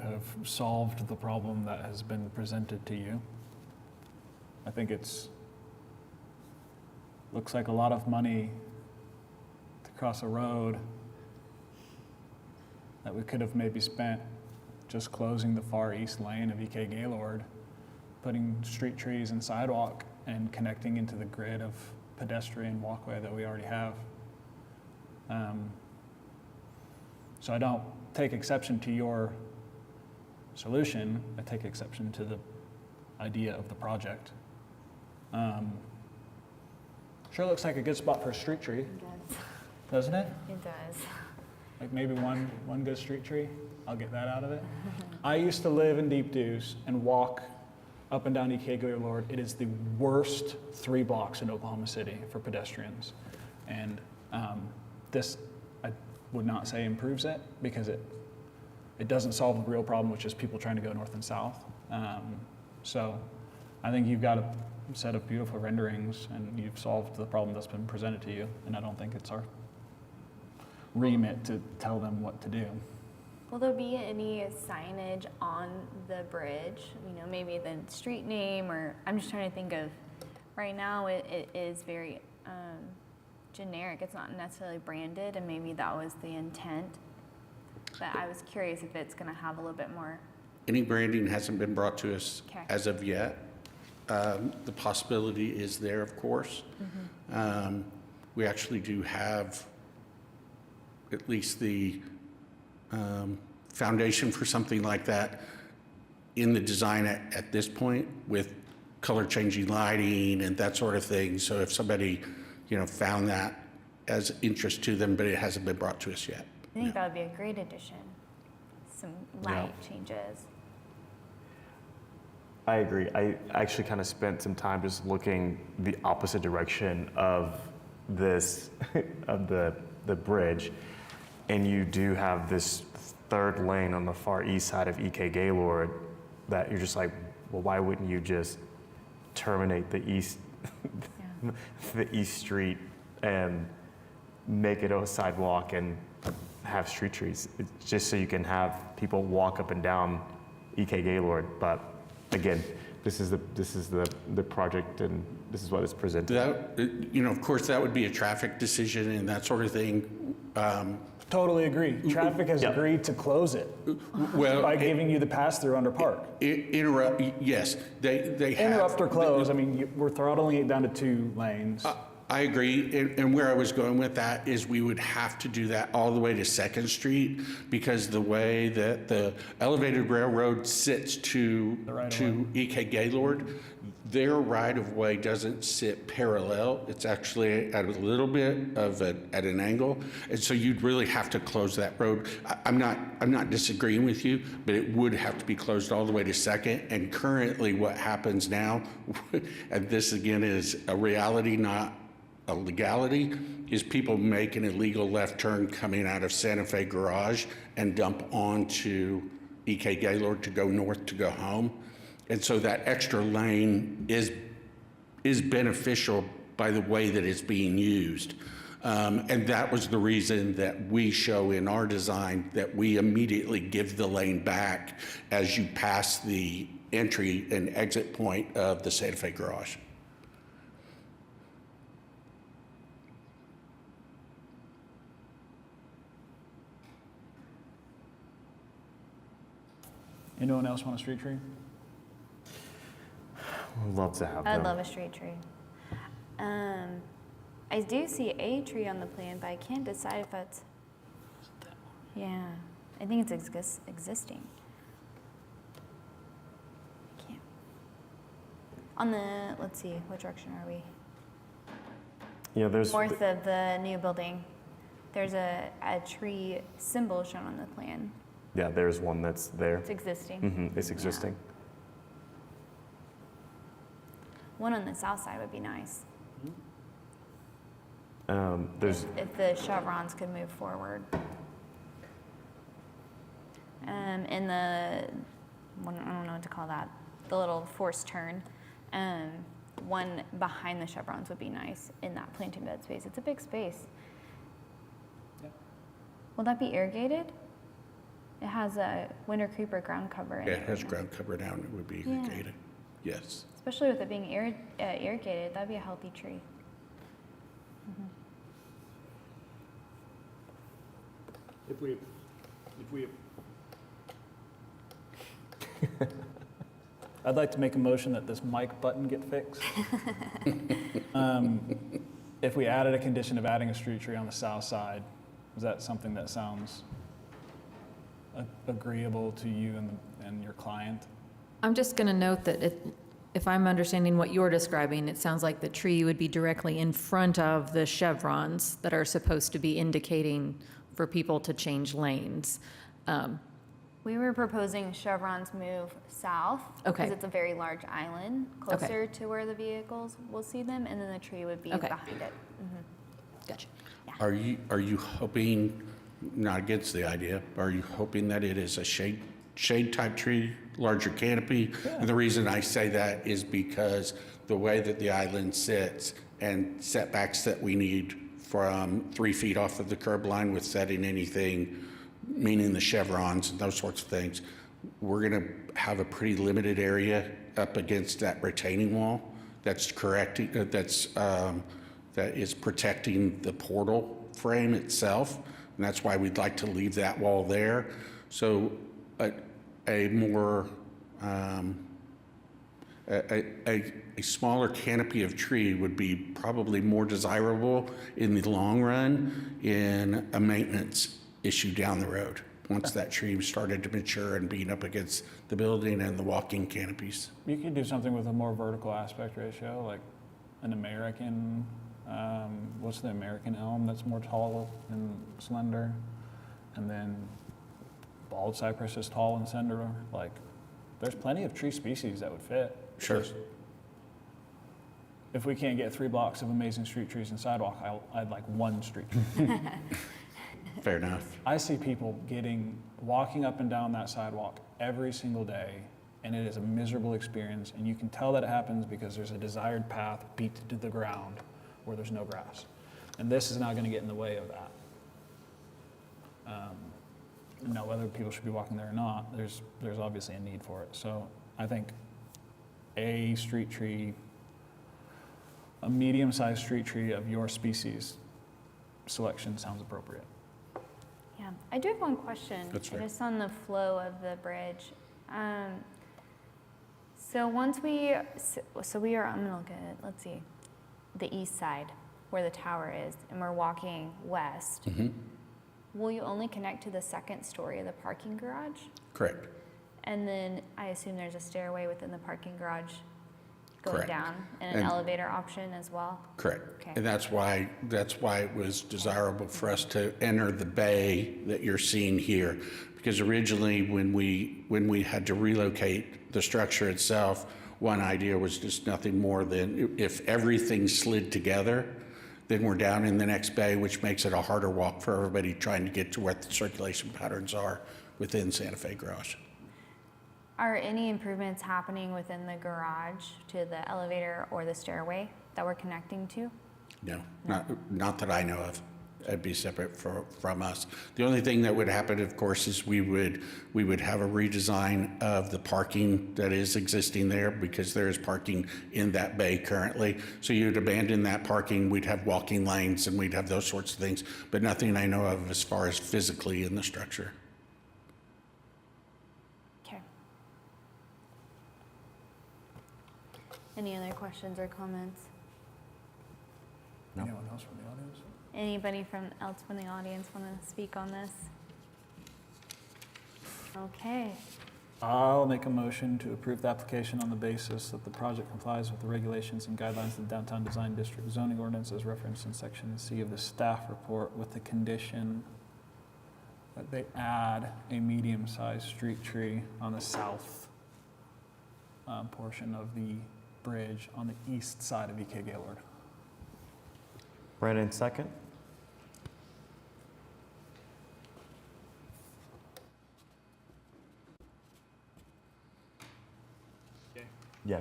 [SPEAKER 7] have solved the problem that has been presented to you. I think looks like a lot of money to cross a road that we could have maybe spent just closing the far east lane of E.K. Gaylord, putting street trees and sidewalk, and connecting into the grid of pedestrian walkway that we already have. So I don't take exception to your solution, I take exception to the idea of the project. Sure looks like a good spot for a street tree, doesn't it?
[SPEAKER 1] It does.
[SPEAKER 7] Like maybe one good street tree, I'll get that out of it. I used to live in Deep Deuce and walk up and down E.K. Gaylord. It is the worst 3 blocks in Oklahoma City for pedestrians. And this, I would not say improves it, because it doesn't solve the real problem, which is people trying to go north and south. So I think you've got a set of beautiful renderings and you've solved the problem that's been presented to you. And I don't think it's our remit to tell them what to do.
[SPEAKER 1] Will there be any signage on the bridge? You know, maybe the street name, or I'm just trying to think of, right now it is very generic. It's not necessarily branded, and maybe that was the intent. But I was curious if it's going to have a little bit more.
[SPEAKER 13] Any branding hasn't been brought to us
[SPEAKER 1] Okay.
[SPEAKER 13] as of yet. The possibility is there, of course. We actually do have at least the foundation for something like that in the design at this point, with color changing lighting and that sort of thing. So if somebody, found that as interest to them, but it hasn't been brought to us yet.
[SPEAKER 1] I think that would be a great addition. Some light changes.
[SPEAKER 3] I agree. I actually kind of spent some time just looking the opposite direction of this, of the bridge. And you do have this 3rd lane on the far east side of E.K. Gaylord that you're just like, well, why wouldn't you just terminate the east, the east street and make it a sidewalk and have street trees? It's just so you can have people walk up and down E.K. Gaylord. But again, this is the project, and this is what is presented.
[SPEAKER 13] That, of course, that would be a traffic decision and that sort of thing.
[SPEAKER 7] Totally agree. Traffic has agreed to close it by giving you the pass-through under park.
[SPEAKER 13] Interrupt, yes, they have.
[SPEAKER 7] Interrupt or close, I mean, we're throttling it down to 2 lanes.
[SPEAKER 13] I agree, and where I was going with that is we would have to do that all the way to 2nd Street, because the way that the elevated railroad sits to E.K. Gaylord, their right-of-way doesn't sit parallel. It's actually at a little bit of at an angle, and so you'd really have to close that road. I'm not disagreeing with you, but it would have to be closed all the way to 2nd. And currently, what happens now, and this again is a reality, not a legality, is people make an illegal left turn coming out of Santa Fe Garage and dump onto E.K. Gaylord to go north to go home. And so that extra lane is beneficial by the way that it's being used. And that was the reason that we show in our design that we immediately give the lane back as you pass the entry and exit point of the Santa Fe garage.
[SPEAKER 7] Anyone else want a street tree?
[SPEAKER 3] Would love to have
[SPEAKER 1] I'd
[SPEAKER 3] them.
[SPEAKER 1] love a street tree. I do see a tree on the plan, but I can't decide if that's, yeah, I think it's existing. Can't. On the, let's see, what direction are we?
[SPEAKER 3] Yeah, there's.
[SPEAKER 1] North of the new building, there's a tree symbol shown on the plan.
[SPEAKER 3] Yeah, there's one that's there.
[SPEAKER 1] It's existing.
[SPEAKER 3] It's existing.
[SPEAKER 1] One on the south side would be nice,
[SPEAKER 3] There's.
[SPEAKER 1] if the chevrons could move forward. In the, I don't know what to call that, the little forced turn, one behind the chevrons would be nice in that planting bed space. It's a big space. Will that be irrigated? It has a winter creeper ground cover in
[SPEAKER 13] Yeah,
[SPEAKER 1] it.
[SPEAKER 13] it has
[SPEAKER 1] right now.
[SPEAKER 13] ground cover now, and it would be
[SPEAKER 1] Yeah.
[SPEAKER 13] irrigated. Yes.
[SPEAKER 1] Especially with it being irrigated, that'd be a healthy tree.
[SPEAKER 7] If we I'd like to make a motion that this mic button get fixed. If we added a condition of adding a street tree on the south side, is that something that sounds agreeable to you and your client?
[SPEAKER 6] I'm just going to note that if I'm understanding what you're describing, it sounds like the tree would be directly in front of the chevrons that are supposed to be indicating for people to change lanes.
[SPEAKER 1] We were proposing chevrons move south.
[SPEAKER 6] Okay.
[SPEAKER 1] Because it's a very large island, closer to where the vehicles will see them, and then the tree would be
[SPEAKER 6] Okay.
[SPEAKER 1] behind it.
[SPEAKER 6] Gotcha.
[SPEAKER 13] Are you hoping, not against the idea, are you hoping that it is a shade type tree, larger canopy? And the reason I say that is because the way that the island sits and setbacks that we need from 3 feet off of the curb line with setting anything, meaning the chevrons and those sorts of things, we're going to have a pretty limited area up against that retaining wall that's correcting, that is protecting the portal frame itself. And that's why we'd like to leave that wall there. So a more, a smaller canopy of tree would be probably more desirable in the long run in a maintenance issue down the road, once that tree started to mature and being up against the building and the walking canopies.
[SPEAKER 7] You could do something with a more vertical aspect ratio, like an American, what's the American elm that's more tall and slender? And then bald cypress is tall and slender. Like, there's plenty of tree species that would fit.
[SPEAKER 13] Sure.
[SPEAKER 7] Just, if we can't get 3 blocks of amazing street trees and sidewalk, I'd like 1 street tree.
[SPEAKER 13] Fair enough.
[SPEAKER 7] I see people walking up and down that sidewalk every single day, and it is a miserable experience, and you can tell that it happens because there's a desired path beat to the ground where there's no grass. And this is not going to get in the way of that. Now, whether people should be walking there or not, there's obviously a need for it. So I think a street tree, a medium-sized street tree of your species selection sounds appropriate.
[SPEAKER 1] Yeah, I do have one question.
[SPEAKER 13] That's fair.
[SPEAKER 1] Just on the flow of the bridge. So once we are, I'm gonna look at, let's see, the east side where the tower is, and we're walking west. Will you only connect to the second story of the parking garage?
[SPEAKER 13] Correct.
[SPEAKER 1] And then I assume there's a stairway within the parking garage going
[SPEAKER 13] Correct.
[SPEAKER 1] down, and an elevator option as well?
[SPEAKER 13] Correct.
[SPEAKER 1] Okay.
[SPEAKER 13] And that's why it was desirable for us to enter the bay that you're seeing here. Because originally, when we had to relocate the structure itself, one idea was just nothing more than if everything slid together, then we're down in the next bay, which makes it a harder walk for everybody trying to get to what the circulation patterns are within Santa Fe Garage.
[SPEAKER 1] Are any improvements happening within the garage to the elevator or the stairway that we're connecting to?
[SPEAKER 13] No, not that I know of. It'd be separate from us. The only thing that would happen, of course, is we would have a redesign of the parking that is existing there, because there is parking in that bay currently. So you'd abandon that parking, we'd have walking lanes, and we'd have those sorts of things, but nothing I know of as far as physically in the structure.
[SPEAKER 1] Okay. Any other questions or comments?
[SPEAKER 7] Anyone else from the audience?
[SPEAKER 1] Anybody else from the audience want to speak on this? Okay.
[SPEAKER 7] I'll make a motion to approve the application on the basis that the project complies with the regulations and guidelines of the Downtown Design District zoning ordinance as referenced in section C of the staff report, with the condition that they add a medium-sized street tree on the south portion of the bridge on the east side of EK Gaylord.
[SPEAKER 3] Brandon, second. Yeah,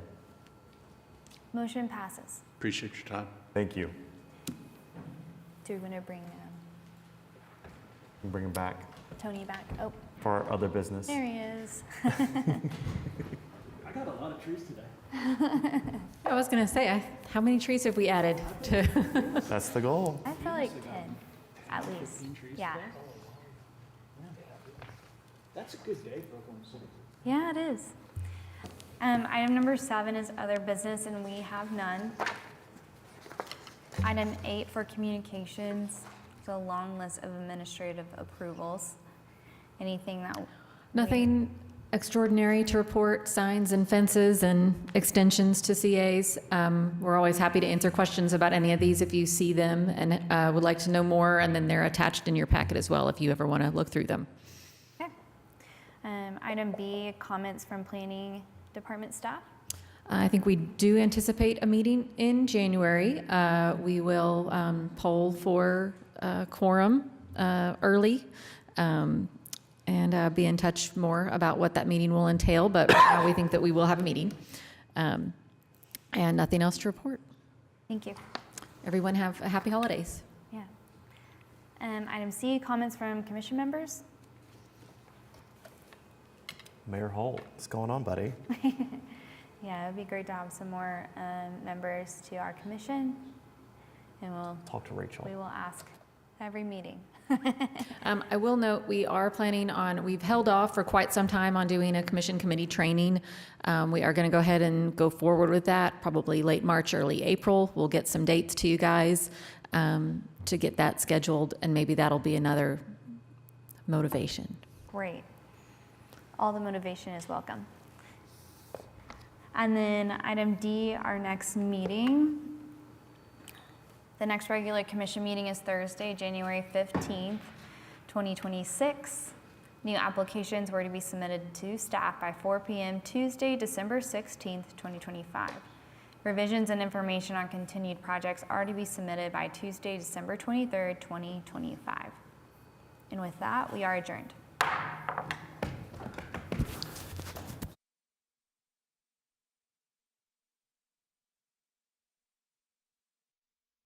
[SPEAKER 1] Motion passes.
[SPEAKER 13] Appreciate your time.
[SPEAKER 3] thank you.
[SPEAKER 1] Do we want to bring
[SPEAKER 3] Bring him back
[SPEAKER 1] Tony back? Oh,
[SPEAKER 3] for our other business.
[SPEAKER 1] there he is.
[SPEAKER 12] I got a lot of trees today.
[SPEAKER 6] I was going to say, how many trees have we added to?
[SPEAKER 3] That's the goal.
[SPEAKER 1] I feel like 10, at least. Yeah.
[SPEAKER 12] That's a good day for Oklahoma City.
[SPEAKER 1] Yeah, it is. Item number 7 is other business, and we have none. Item 8 for communications, it's a long list of administrative approvals. Anything that?
[SPEAKER 6] Nothing extraordinary to report, signs and fences and extensions to CAs. We're always happy to answer questions about any of these if you see them and would like to know more, and then they're attached in your packet as well if you ever want to look through them.
[SPEAKER 1] Okay. Item B, comments from planning department staff.
[SPEAKER 6] I think we do anticipate a meeting in January. We will poll for quorum early and be in touch more about what that meeting will entail, but right now we think that we will have a meeting. And nothing else to report.
[SPEAKER 1] Thank you.
[SPEAKER 6] Everyone have a happy holidays.
[SPEAKER 1] Yeah. Item C, comments from commission members.
[SPEAKER 3] Mayor Holt, what's going on, buddy?
[SPEAKER 1] Yeah, it'd be great to have some more members to our commission, and
[SPEAKER 3] Talk to Rachel.
[SPEAKER 1] we will ask every meeting.
[SPEAKER 6] I will note, we've held off for quite some time on doing a commission committee training. We are going to go ahead and go forward with that, probably late March, early April. We'll get some dates to you guys to get that scheduled, and maybe that'll be another motivation.
[SPEAKER 1] Great. All the motivation is welcome. And then item D, our next meeting. The next regular commission meeting is Thursday, January 15th, 2026. New applications were to be submitted to staff by 4 p.m. Tuesday, December 16th, 2025. Revisions and information on continued projects are to be submitted by Tuesday, December 23rd, 2025. And with that, we are adjourned.